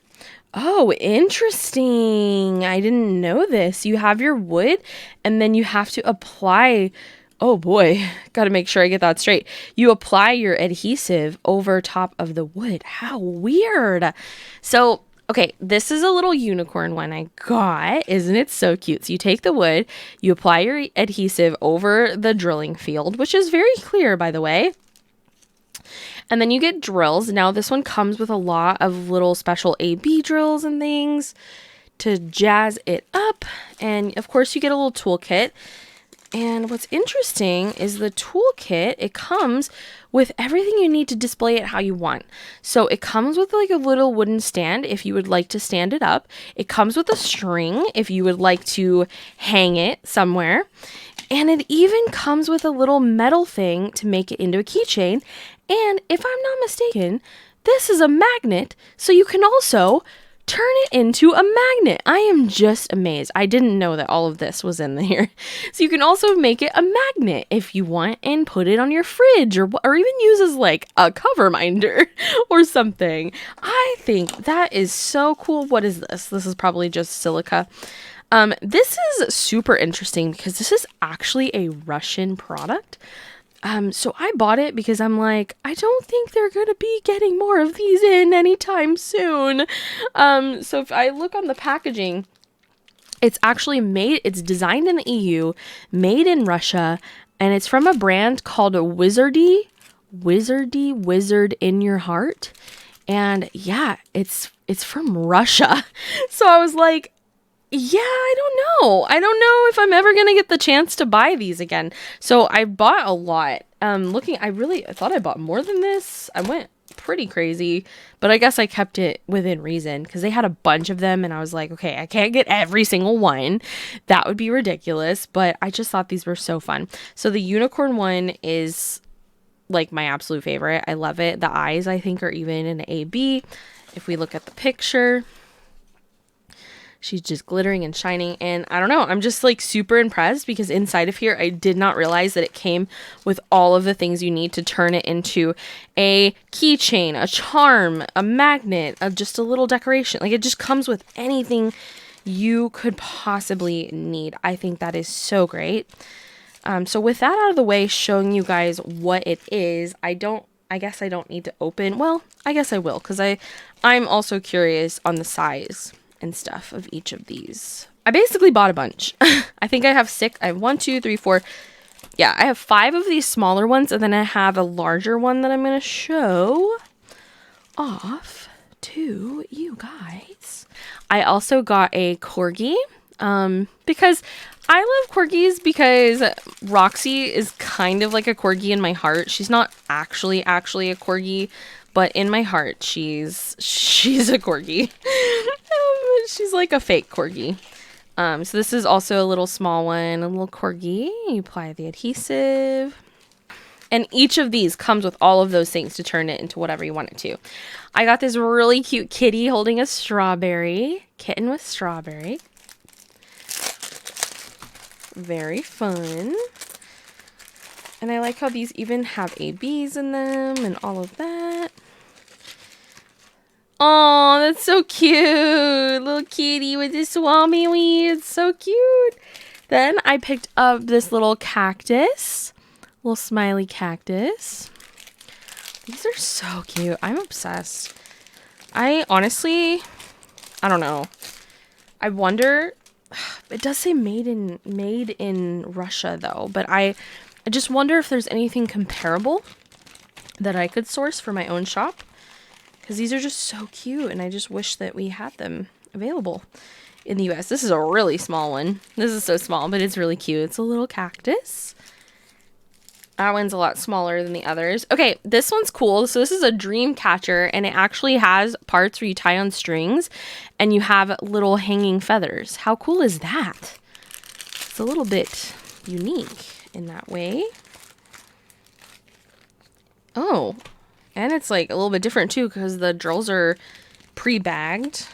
Oh, interesting. I didn't know this. You have your wood and then you have to apply, oh boy, got to make sure I get that straight. You apply your adhesive over top of the wood. How weird. So okay, this is a little unicorn one I got. Isn't it so cute? So you take the wood, you apply your adhesive over the drilling field, which is very clear, by the way. And then you get drills. Now this one comes with a lot of little special A/B drills and things to jazz it up. And of course you get a little toolkit. And what's interesting is the toolkit, it comes with everything you need to display it how you want. So it comes with like a little wooden stand if you would like to stand it up. It comes with a string if you would like to hang it somewhere. And it even comes with a little metal thing to make it into a keychain. And if I'm not mistaken, this is a magnet, so you can also turn it into a magnet. I am just amazed. I didn't know that all of this was in here. So you can also make it a magnet if you want and put it on your fridge or even use as like a cover minder or something. I think that is so cool. What is this? This is probably just silica. This is super interesting because this is actually a Russian product. So I bought it because I'm like, I don't think they're going to be getting more of these in anytime soon. So if I look on the packaging, it's actually it's designed in the EU, made in Russia, and it's from a brand called Wizard in Your Heart. And yeah, it's from Russia. So I was like, yeah, I don't know. I don't know if I'm ever going to get the chance to buy these again. So I bought a lot. I thought I bought more than this. I went pretty crazy, but I guess I kept it within reason because they had a bunch of them and I was like, okay, I can't get every single one. That would be ridiculous, but I just thought these were so fun. So the unicorn one is like my absolute favorite. I love it. The eyes, I think, are even an AB. If we look at the picture, she's just glittering and shining. And I don't know, I'm just like super impressed because inside of here, I did not realize that it came with all of the things you need to turn it into a keychain, a charm, a magnet, just a little decoration. Like it just comes with anything you could possibly need. I think that is so great. So with that out of the way, showing you guys what it is, I don't I guess I don't need to open. Well, I guess I will, because I'm also curious on the size and stuff of each of these. I basically bought a bunch. I think I have 6. I have 1, 2, 3, 4. Yeah, I have 5 of these smaller ones, and then I have a larger one that I'm going to show off to you guys. I also got a corgi because I love corgis, because Roxy is kind of like a corgi in my heart. She's not actually a corgi, but in my heart she's a corgi. She's like a fake corgi. So this is also a little small one, a little corgi. You apply the adhesive. And each of these comes with all of those things to turn it into whatever you want it to. I got this really cute kitty holding a strawberry. Kitten with strawberry. Very fun. And I like how these even have ABs in them and all of that. Oh, that's so cute. Little kitty with this swami wee. It's so cute. Then I picked up this little cactus. Little smiley cactus. These are so cute. I'm obsessed. I honestly, I don't know. I wonder, it does say made in Russia though, but I just wonder if there's anything comparable that I could source for my own shop, because these are just so cute and I just wish that we had them available in the US. This is a really small one. This is so small, but it's really cute. It's a little cactus. That one's a lot smaller than the others. Okay, this one's cool. So this is a dream catcher, and it actually has parts where you tie on strings and you have little hanging feathers. How cool is that? It's a little bit unique in that way. Oh, and it's like a little bit different too, because the drills are pre-bagged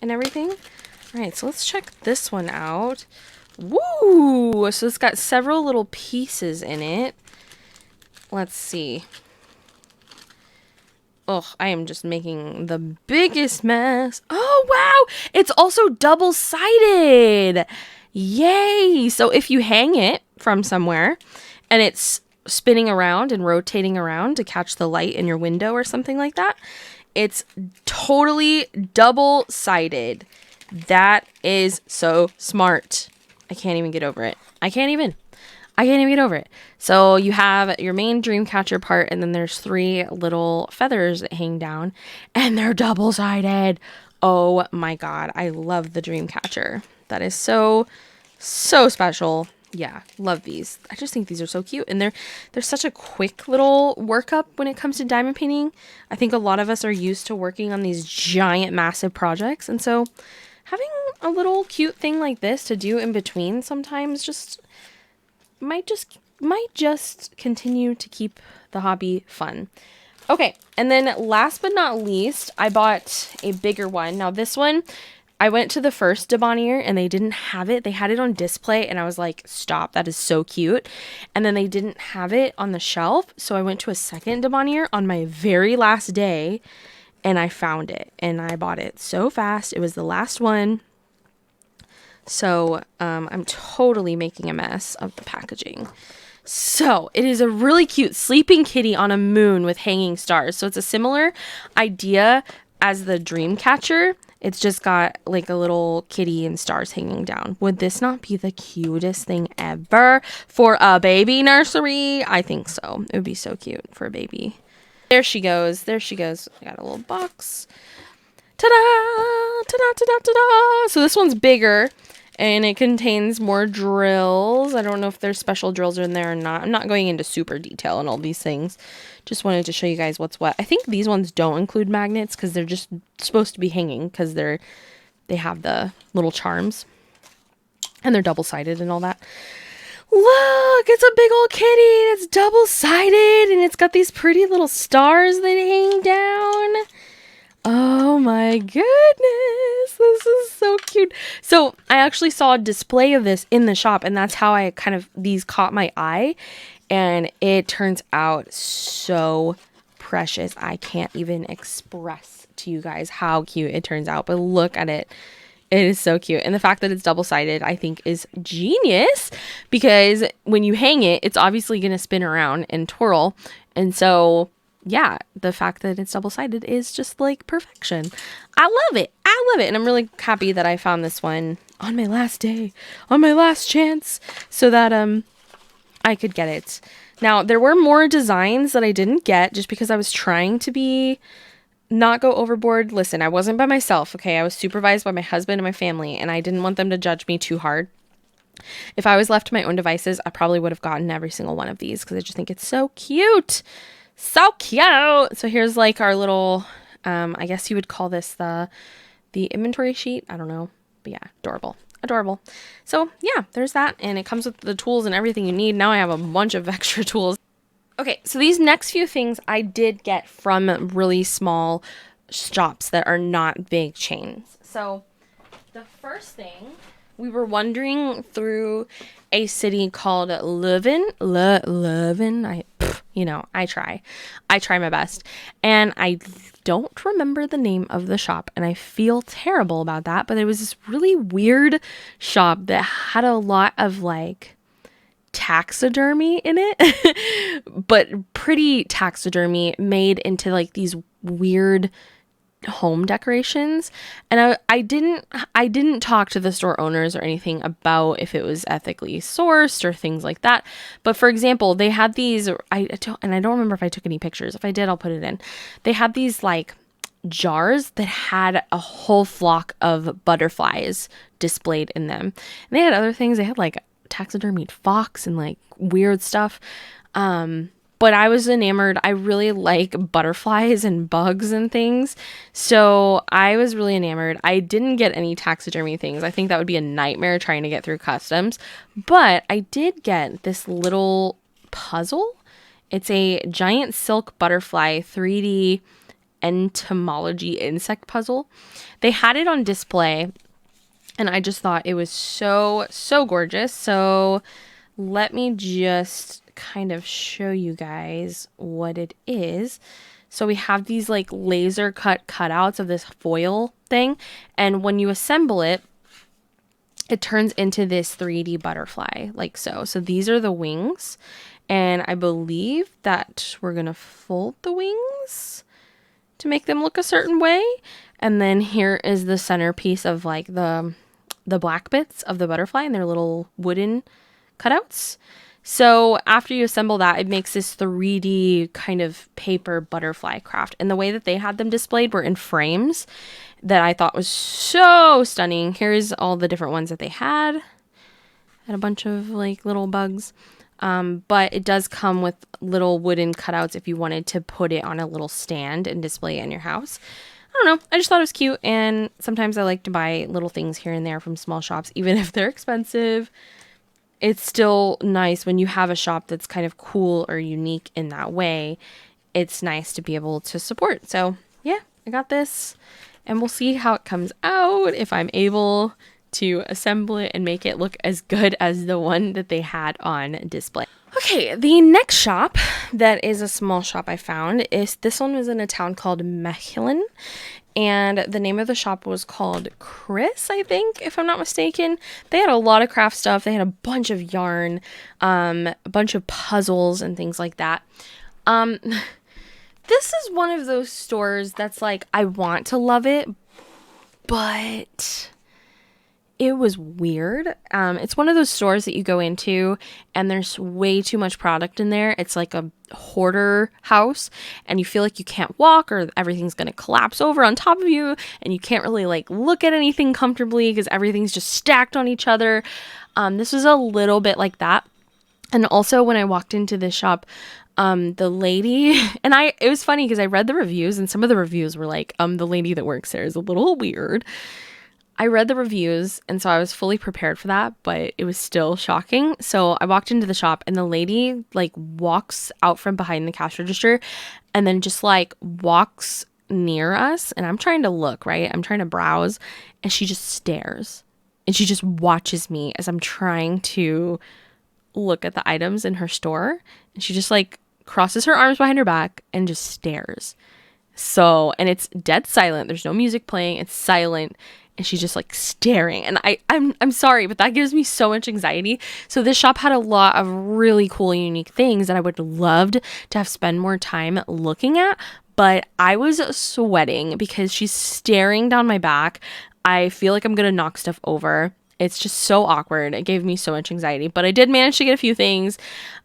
and everything. All right, so let's check this one out. Woo! So it's got several little pieces in it. Let's see. Oh, I am just making the biggest mess. Oh, wow! It's also double-sided! Yay! So if you hang it from somewhere and it's spinning around and rotating around to catch the light in your window or something like that, it's totally double-sided. That is so smart. I can't even get over it. I can't even get over it. So you have your main dream catcher part, and then there's 3 little feathers that hang down, and they're double-sided. Oh my god, I love the dream catcher. That is so special. Yeah, love these. I just think these are so cute, and they're such a quick little workup when it comes to diamond painting. I think a lot of us are used to working on these giant, massive projects, and so having a little cute thing like this to do in between sometimes just might just continue to keep the hobby fun. Okay, and then last but not least, I bought a bigger one. Now this one, I went to the first Banier and they didn't have it. They had it on display and I was like, stop, that is so cute. And then they didn't have it on the shelf, so I went to a second Banier on my very last day and I found it and I bought it so fast. It was the last one. So I'm totally making a mess of the packaging. So it is a really cute sleeping kitty on a moon with hanging stars. So it's a similar idea as the dream catcher. It's just got like a little kitty and stars hanging down. Would this not be the cutest thing ever for a baby nursery? I think so. It would be so cute for a baby. There she goes. There she goes. I got a little box. Ta-da! Ta-da! Ta-da! Ta-da! So this one's bigger. And it contains more drills. I don't know if there's special drills in there or not. I'm not going into super detail on all these things. Just wanted to show you guys what's what. I think these ones don't include magnets because they're just supposed to be hanging because they have the little charms. And they're double-sided and all that. Look, it's a big old kitty. It's double-sided and it's got these pretty little stars that hang down. Oh my goodness, this is so cute. So I actually saw a display of this in the shop and that's how these caught my eye, and it turns out so precious. I can't even express to you guys how cute it turns out, but look at it. It is so cute. And the fact that it's double-sided I think is genius, because when you hang it, it's obviously going to spin around and twirl. And so yeah, the fact that it's double-sided is just like perfection. I love it. I love it. And I'm really happy that I found this one on my last day, on my last chance, so that I could get it. Now, there were more designs that I didn't get just because I was trying to not go overboard. Listen, I wasn't by myself, okay? I was supervised by my husband and my family, and I didn't want them to judge me too hard. If I was left to my own devices, I probably would have gotten every single one of these because I just think it's so cute. So cute. So here's like our little, I guess you would call this the inventory sheet. I don't know. But yeah, adorable. So yeah, there's that. And it comes with the tools and everything you need. Now I have a bunch of extra tools. Okay, so these next few things I did get from really small shops that are not big chains. So the first thing, we were wandering through a city called Leuven. I try my best. And I don't remember the name of the shop, and I feel terrible about that, but it was this really weird shop that had a lot of like taxidermy in it, but pretty taxidermy made into like these weird home decorations. And I didn't talk to the store owners or anything about if it was ethically sourced or things like that. But for example, they had these, I don't remember if I took any pictures. If I did, I'll put it in. They had these like jars that had a whole flock of butterflies displayed in them. And they had other things. They had like taxidermied fox and like weird stuff. But I was enamored. I really like butterflies and bugs and things. So I was really enamored. I didn't get any taxidermy things. I think that would be a nightmare trying to get through customs. But I did get this little puzzle. It's a giant silk butterfly 3D entomology insect puzzle. They had it on display, and I just thought it was so gorgeous. So let me just kind of show you guys what it is. So we have these like laser cutouts of this foil thing, and when you assemble it, it turns into this 3D butterfly like so. So these are the wings, and I believe that we're gonna fold the wings to make them look a certain way. And then here is the centerpiece of like the black bits of the butterfly, and their little wooden cutouts. So after you assemble that, it makes this 3D kind of paper butterfly craft. And the way that they had them displayed were in frames that I thought was so stunning. Here's all the different ones that they had. Had a bunch of like little bugs. But it does come with little wooden cutouts if you wanted to put it on a little stand and display it in your house. I don't know. I just thought it was cute. And sometimes I like to buy little things here and there from small shops, even if they're expensive. It's still nice when you have a shop that's kind of cool or unique in that way. It's nice to be able to support. So yeah, I got this, and we'll see how it comes out, if I'm able to assemble it and make it look as good as the one that they had on display. Okay, the next shop that is a small shop I found is, this one was in a town called Mechelen, and the name of the shop was called Kriss, I think, if I'm not mistaken. They had a lot of craft stuff. They had a bunch of yarn, a bunch of puzzles and things like that. This is one of those stores that's like, I want to love it, but it was weird. It's one of those stores that you go into and there's way too much product in there. It's like a hoarder house, and you feel like you can't walk or everything's going to collapse over on top of you, and you can't really like look at anything comfortably because everything's just stacked on each other. This was a little bit like that. And also when I walked into this shop, the lady, and it was funny because I read the reviews, and some of the reviews were like, the lady that works there is a little weird. I read the reviews, and so I was fully prepared for that, but it was still shocking. So I walked into the shop, and the lady like walks out from behind the cash register and then just like walks near us, and I'm trying to look, right? I'm trying to browse, and she just stares, and she just watches me as I'm trying to look at the items in her store, and she just like crosses her arms behind her back and just stares. So, and it's dead silent. There's no music playing. It's silent. and she's just like staring. And I'm sorry, but that gives me so much anxiety. So this shop had a lot of really cool, unique things that I would love to have spend more time looking at. But I was sweating because she's staring down my back. I feel like I'm going to knock stuff over. It's just so awkward. It gave me so much anxiety, but I did manage to get a few things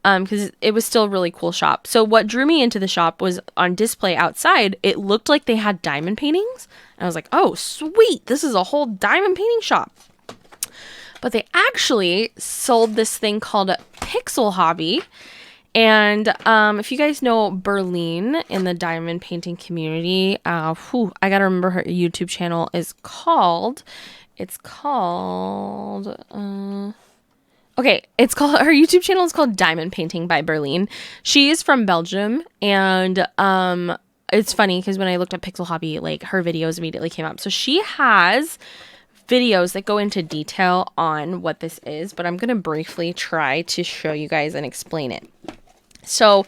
because it was still a really cool shop. So what drew me into the shop was on display outside. It looked like they had diamond paintings. And I was like, oh, sweet. This is a whole diamond painting shop. But they actually sold this thing called Pixel Hobby. And if you guys know Berlin in the diamond painting community, I got to remember her YouTube channel is called... her YouTube channel is called Diamond Painting by Berlin. She is from Belgium, and it's funny because when I looked at Pixel Hobby, like her videos immediately came up. So she has videos that go into detail on what this is, but I'm going to briefly try to show you guys and explain it. So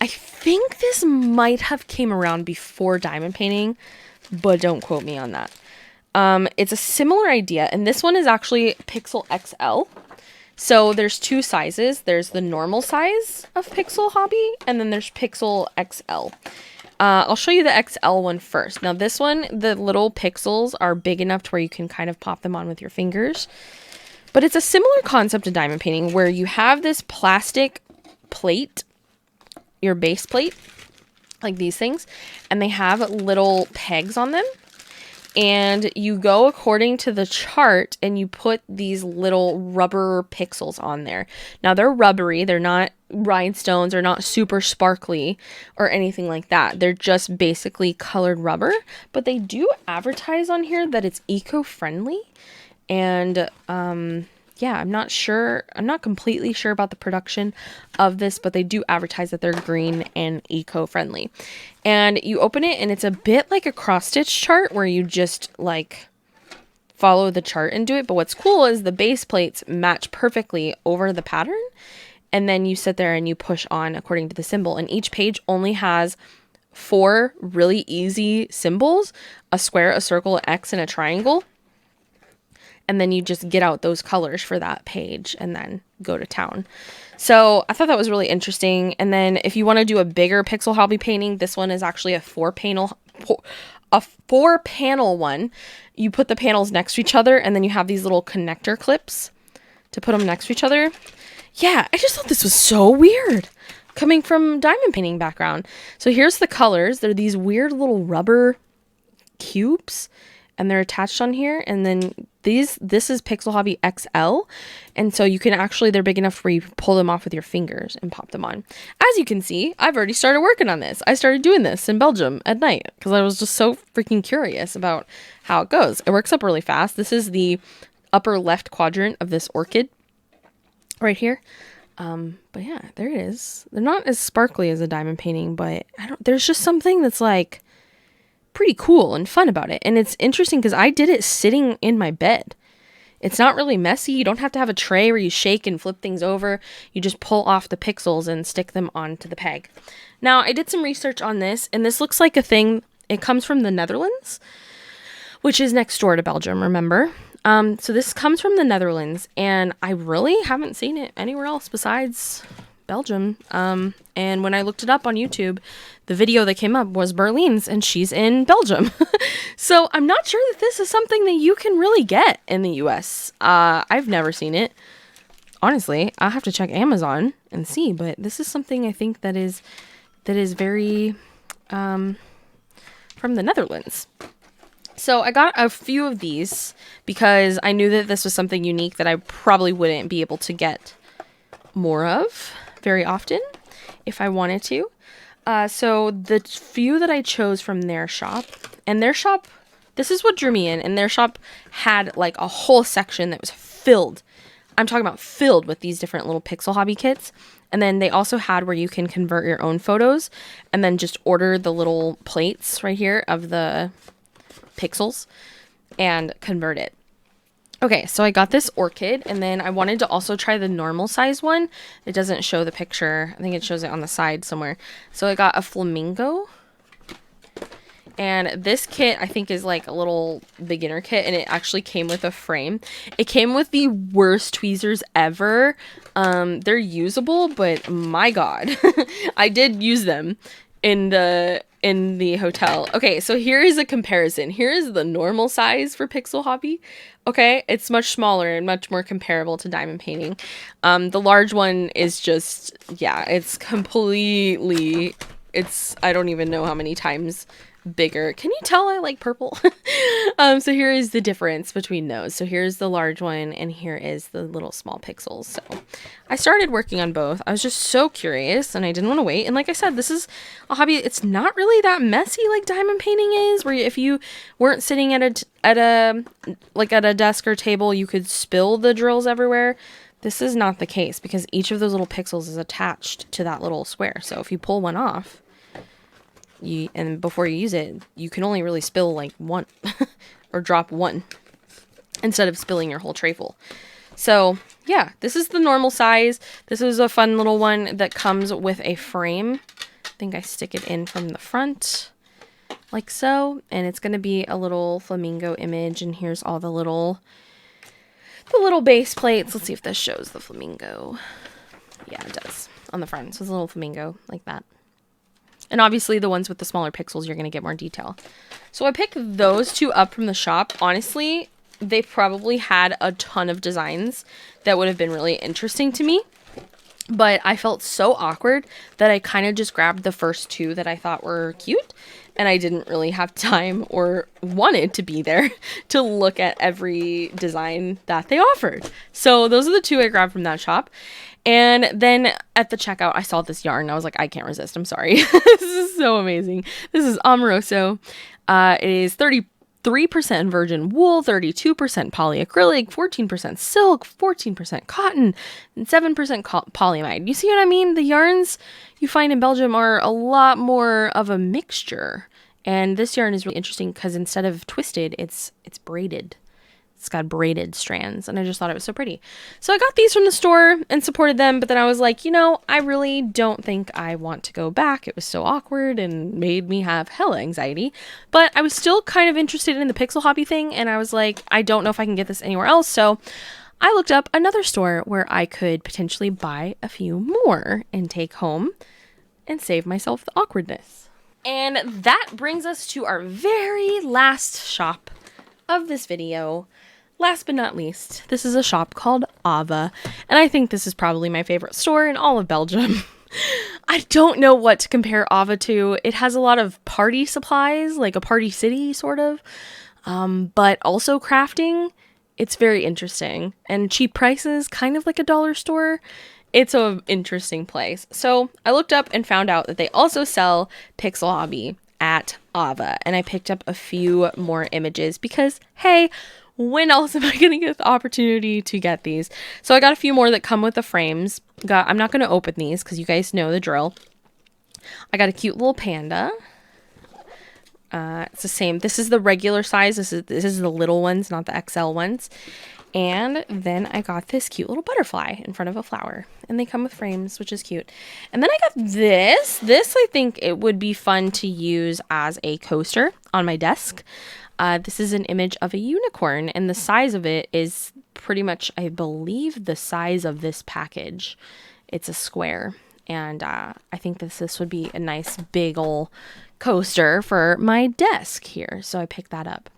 I think this might have came around before diamond painting, but don't quote me on that. It's a similar idea, and this one is actually Pixel XL. So there's two sizes. There's the normal size of Pixel Hobby, and then there's Pixel XL. I'll show you the XL one first. Now this one, the little pixels are big enough to where you can kind of pop them on with your fingers. But it's a similar concept to diamond painting where you have this plastic plate, your base plate, like these things, and they have little pegs on them. And you go according to the chart and you put these little rubber pixels on there. Now they're rubbery. They're not rhinestones. They're not super sparkly or anything like that. They're just basically colored rubber. But they do advertise on here that it's eco-friendly. And yeah, I'm not sure. I'm not completely sure about the production of this, but they do advertise that they're green and eco-friendly. And you open it and it's a bit like a cross-stitch chart where you just like follow the chart and do it. But what's cool is the base plates match perfectly over the pattern. And then you sit there and you push on according to the symbol. And each page only has 4 really easy symbols: a square, a circle, an X, and a triangle. And then you just get out those colors for that page and then go to town. So I thought that was really interesting. And then if you want to do a bigger Pixel Hobby painting, this one is actually a 4-panel one. You put the panels next to each other, and then you have these little connector clips to put them next to each other. Yeah, I just thought this was so weird coming from diamond painting background. So here's the colors. They're these weird little rubber cubes, and they're attached on here. And then this is Pixel Hobby XL. And so you can actually, they're big enough where you pull them off with your fingers and pop them on. As you can see, I've already started working on this. I started doing this in Belgium at night because I was just so freaking curious about how it goes. It works up really fast. This is the upper left quadrant of this orchid right here. But yeah, there it is. They're not as sparkly as a diamond painting, but there's just something that's like pretty cool and fun about it. And it's interesting because I did it sitting in my bed. It's not really messy. You don't have to have a tray where you shake and flip things over. You just pull off the pixels and stick them onto the peg. Now, I did some research on this, and this looks like a thing. It comes from the Netherlands, which is next door to Belgium, remember? So this comes from the Netherlands, and I really haven't seen it anywhere else besides Belgium. And when I looked it up on YouTube, the video that came up was Berlin's, and she's in Belgium. So I'm not sure that this is something that you can really get in the US. I've never seen it. Honestly, I'll have to check Amazon and see, but this is something I think that is very from the Netherlands. So I got a few of these because I knew that this was something unique that I probably wouldn't be able to get more of very often if I wanted to. So the few that I chose from their shop, and their shop, this is what drew me in, and their shop had like a whole section that was filled. I'm talking about filled with these different little Pixel Hobby kits. And then they also had where you can convert your own photos and then just order the little plates right here of the pixels and convert it. Okay, so I got this orchid, and then I wanted to also try the normal size one. It doesn't show the picture. I think it shows it on the side somewhere. So I got a flamingo, And this kit, I think, is like a little beginner kit, and it actually came with a frame. It came with the worst tweezers ever. They're usable, but my God, I did use them in the hotel. Okay, so here is a comparison. Here is the normal size for Pixel Hobby. Okay, it's much smaller and much more comparable to diamond painting. The large one is just, yeah, it's completely, I don't even know how many times bigger. Can you tell I like purple? So here is the difference between those. So here's the large one and here is the little small pixels. So I started working on both. I was just so curious and I didn't want to wait. And like I said, this is a hobby. It's not really that messy like diamond painting is, where if you weren't sitting at a desk or table, you could spill the drills everywhere. This is not the case because each of those little pixels is attached to that little square. So if you pull one off, and before you use it, you can only really spill like one or drop one instead of spilling your whole tray full. So yeah, this is the normal size. This is a fun little one that comes with a frame. I think I stick it in from the front like so, and it's going to be a little flamingo image, and here's all the little base plates. Let's see if this shows the flamingo. Yeah, it does on the front. So it's a little flamingo like that. And obviously the ones with the smaller pixels, you're going to get more detail. So I picked those two up from the shop. Honestly, they probably had a ton of designs that would have been really interesting to me. But I felt so awkward that I kind of just grabbed the first two that I thought were cute. And I didn't really have time or wanted to be there to look at every design that they offered. So those are the two I grabbed from that shop. And then at the checkout, I saw this yarn. I was like, I can't resist. I'm sorry. This is so amazing. This is Amoroso. It is 33% virgin wool, 32% polyacrylic, 14% silk, 14% cotton, and 7% polyamide. You see what I mean? The yarns you find in Belgium are a lot more of a mixture. And this yarn is really interesting because instead of twisted, it's braided. It's got braided strands, and I just thought it was so pretty. So I got these from the store and supported them, but then I was like, you know, I really don't think I want to go back. It was so awkward and made me have hella anxiety. But I was still kind of interested in the pixel hobby thing, and I was like, I don't know if I can get this anywhere else. So I looked up another store where I could potentially buy a few more and take home and save myself the awkwardness. And that brings us to our very last shop of this video. Last but not least, this is a shop called Ava, and I think this is probably my favorite store in all of Belgium. I don't know what to compare Ava to. It has a lot of party supplies, like a party city sort of, but also crafting. It's very interesting, and cheap prices, kind of like a dollar store. It's an interesting place. So I looked up and found out that they also sell Pixel Hobby at Ava, and I picked up a few more images because, hey, when else am I going to get the opportunity to get these? So I got a few more that come with the frames. I'm not going to open these because you guys know the drill. I got a cute little panda. It's the same. This is the regular size. This is the little ones, not the XL ones. And then I got this cute little butterfly in front of a flower. And they come with frames, which is cute. And then I got this. This, I think it would be fun to use as a coaster on my desk. This is an image of a unicorn, and the size of it is pretty much, I believe, the size of this package. It's a square, and I think this would be a nice big ol' coaster for my desk here, so I picked that up.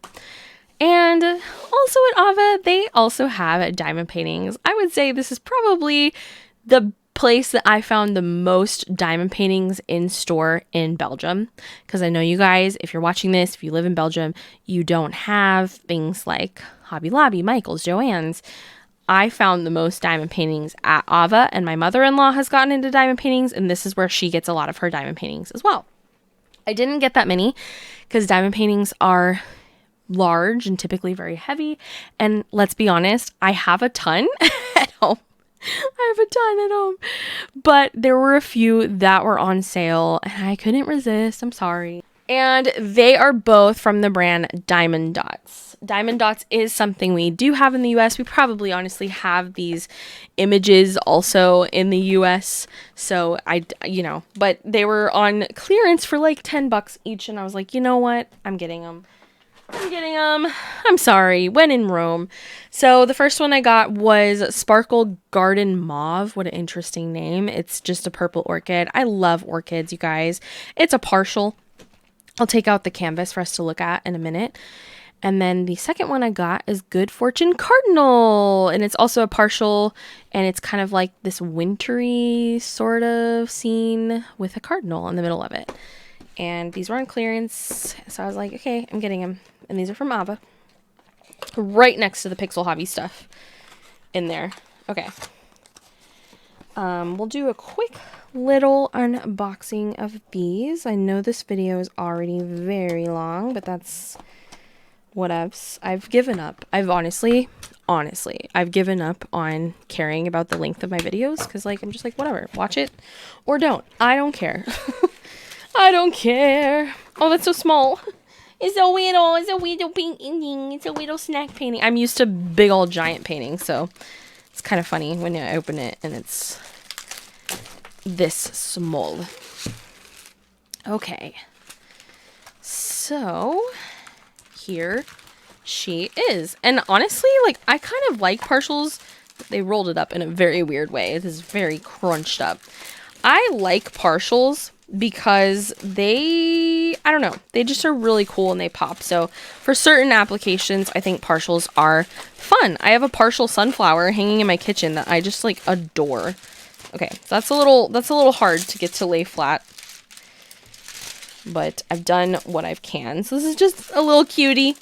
And also at Ava, they also have diamond paintings. I would say this is probably the place that I found the most diamond paintings in store in Belgium, because I know you guys, if you're watching this, if you live in Belgium, you don't have things like Hobby Lobby, Michael's, Joann's. I found the most diamond paintings at Ava, and my mother-in-law has gotten into diamond paintings, and this is where she gets a lot of her diamond paintings as well. I didn't get that many because diamond paintings are large and typically very heavy, and let's be honest, I have a ton at home. I have a ton at home, but there were a few that were on sale and I couldn't resist. I'm sorry. And they are both from the brand Diamond Dots. Diamond dots is something we do have in the US. We probably honestly have these images also in the US. So but they were on clearance for like $10 each. And I was like, you know what? I'm getting them. I'm sorry. When in Rome. So the first one I got was Sparkle Garden Mauve. What an interesting name. It's just a purple orchid. I love orchids, you guys. It's a partial. I'll take out the canvas for us to look at in a minute. And then the second one I got is Good Fortune Cardinal. And it's also a partial. And it's kind of like this wintry sort of scene with a cardinal in the middle of it. And these were on clearance. So I was like, okay, I'm getting them. And these are from Ava. Right next to the Pixel Hobby stuff in there. Okay. We'll do a quick little unboxing of these. I know this video is already very long, but that's whatevs. I've given up. Honestly, I've given up on caring about the length of my videos because, like, I'm just like, whatever. Watch it or don't. I don't care. I don't care. Oh, that's so small. It's a little painting. It's a little snack painting. I'm used to big old giant paintings, so it's kind of funny when you open it and it's this small. Okay. So here she is. And honestly, like, I kind of like partials. They rolled it up in a very weird way. It is very crunched up. I like partials because I don't know, they just are really cool and they pop. So for certain applications, I think partials are fun. I have a partial sunflower hanging in my kitchen that I just like adore. Okay, so that's a little hard to get to lay flat, but I've done what I can. So this is just a little cutie,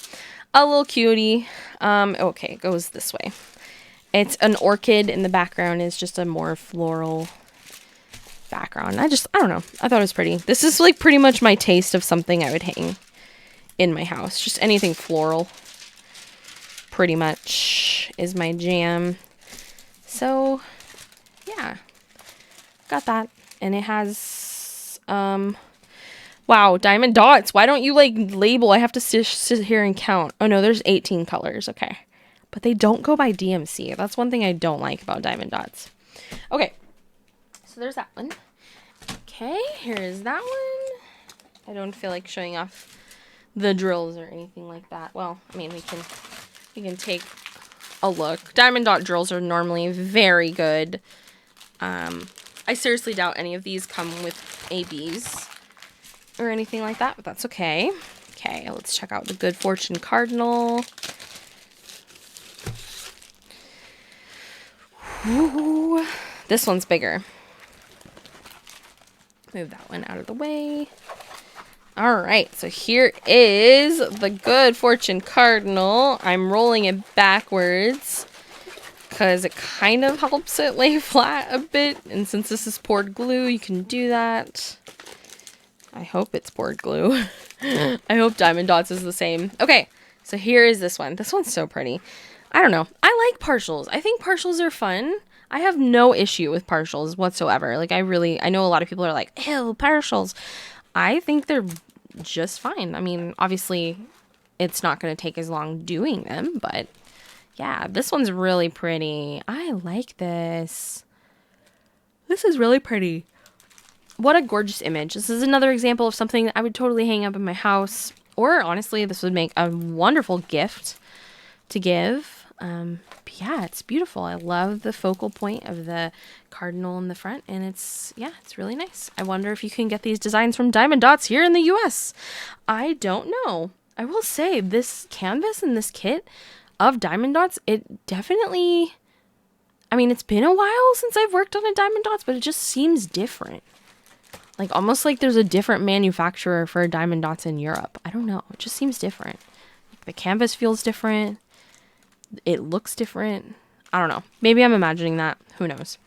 okay, it goes this way. It's an orchid in the background is just a more floral background. I don't know. I thought it was pretty. This is like pretty much my taste of something I would hang in my house. Just anything floral pretty much is my jam. So yeah, got that. And it has wow, diamond dots. Why don't you like label? I have to sit here and count. Oh no, there's 18 colors. Okay, but they don't go by DMC. That's one thing I don't like about diamond dots. Okay, so there's that one. Okay, here is that one. I don't feel like showing off the drills or anything like that. Well, I mean, we can take a look. Diamond dot drills are normally very good. I seriously doubt any of these come with ABs or anything like that, but that's okay. Okay, let's check out the Good Fortune Cardinal. Ooh, this one's bigger. Move that one out of the way. All right, so here is the Good Fortune Cardinal. I'm rolling it backwards because it kind of helps it lay flat a bit. And since this is poured glue, you can do that. I hope it's poured glue. I hope Diamond Dots is the same. Okay, so here is this one. This one's so pretty. I don't know. I like partials. I think partials are fun. I have no issue with partials whatsoever. Like, I know a lot of people are like, ew, partials. I think they're just fine. I mean, obviously, it's not going to take as long doing them, but yeah, this one's really pretty. I like this. This is really pretty. What a gorgeous image. This is another example of something that I would totally hang up in my house. Or honestly, this would make a wonderful gift to give. But yeah, it's beautiful. I love the focal point of the cardinal in the front, and it's really nice. I wonder if you can get these designs from Diamond Dots here in the US. I don't know. I will say this canvas and this kit of Diamond Dots, it definitely, I mean, it's been a while since I've worked on a Diamond Dots, but it just seems different. Like almost like there's a different manufacturer for Diamond Dots in Europe. I don't know. It just seems different. The canvas feels different. It looks different. I don't know. Maybe I'm imagining that. Who knows?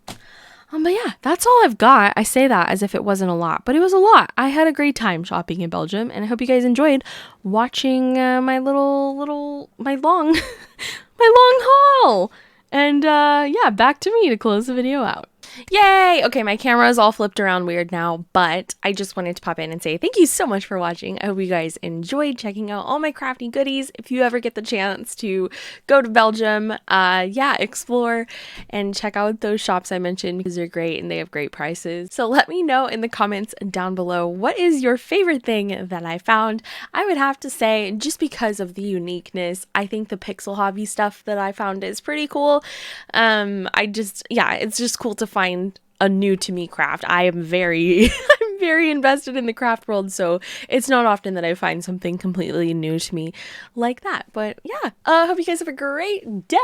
But yeah, that's all I've got. I say that as if it wasn't a lot, but it was a lot. I had a great time shopping in Belgium, and I hope you guys enjoyed watching my long haul. And yeah, back to me to close the video out. Yay! Okay, my camera is all flipped around weird now, but I just wanted to pop in and say thank you so much for watching. I hope you guys enjoyed checking out all my crafty goodies. If you ever get the chance to go to Belgium, yeah, explore and check out those shops I mentioned because they're great and they have great prices. So let me know in the comments down below, what is your favorite thing that I found? I would have to say, just because of the uniqueness, I think the pixel hobby stuff that I found is pretty cool. Yeah, it's just cool to find a new to me craft. I am very I'm very invested in the craft world, so it's not often that I find something completely new to me like that. But yeah, hope you guys have a great day.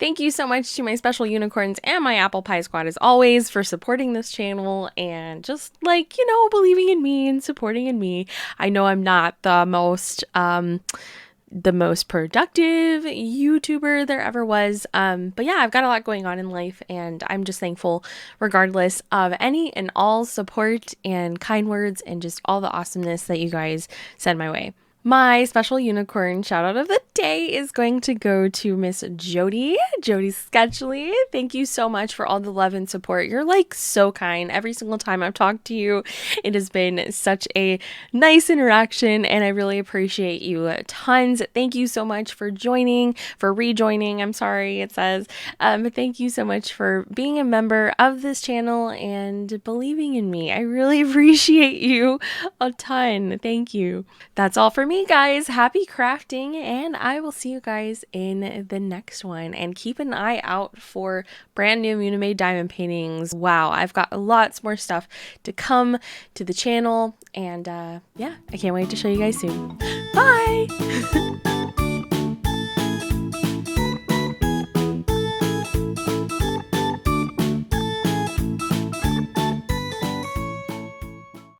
Thank you so much to my special unicorns and my apple pie squad as always for supporting this channel and just like, you know, believing in me and supporting in me. I know I'm not the most productive YouTuber there ever was. But yeah, I've got a lot going on in life and I'm just thankful regardless of any and all support and kind words and just all the awesomeness that you guys send my way. My special unicorn shout out of the day is going to go to Miss Jody Sketchly. Thank you so much for all the love and support. You're like so kind. Every single time I've talked to you, it has been such a nice interaction and I really appreciate you tons. Thank you so much for rejoining. I'm sorry, it says. But thank you so much for being a member of this channel and believing in me. I really appreciate you a ton. Thank you. That's all for me, guys. Happy crafting, and I will see you guys in the next one. And keep an eye out for brand new Munimade diamond paintings. Wow, I've got lots more stuff to come to the channel, and yeah, I can't wait to show you guys soon. Bye!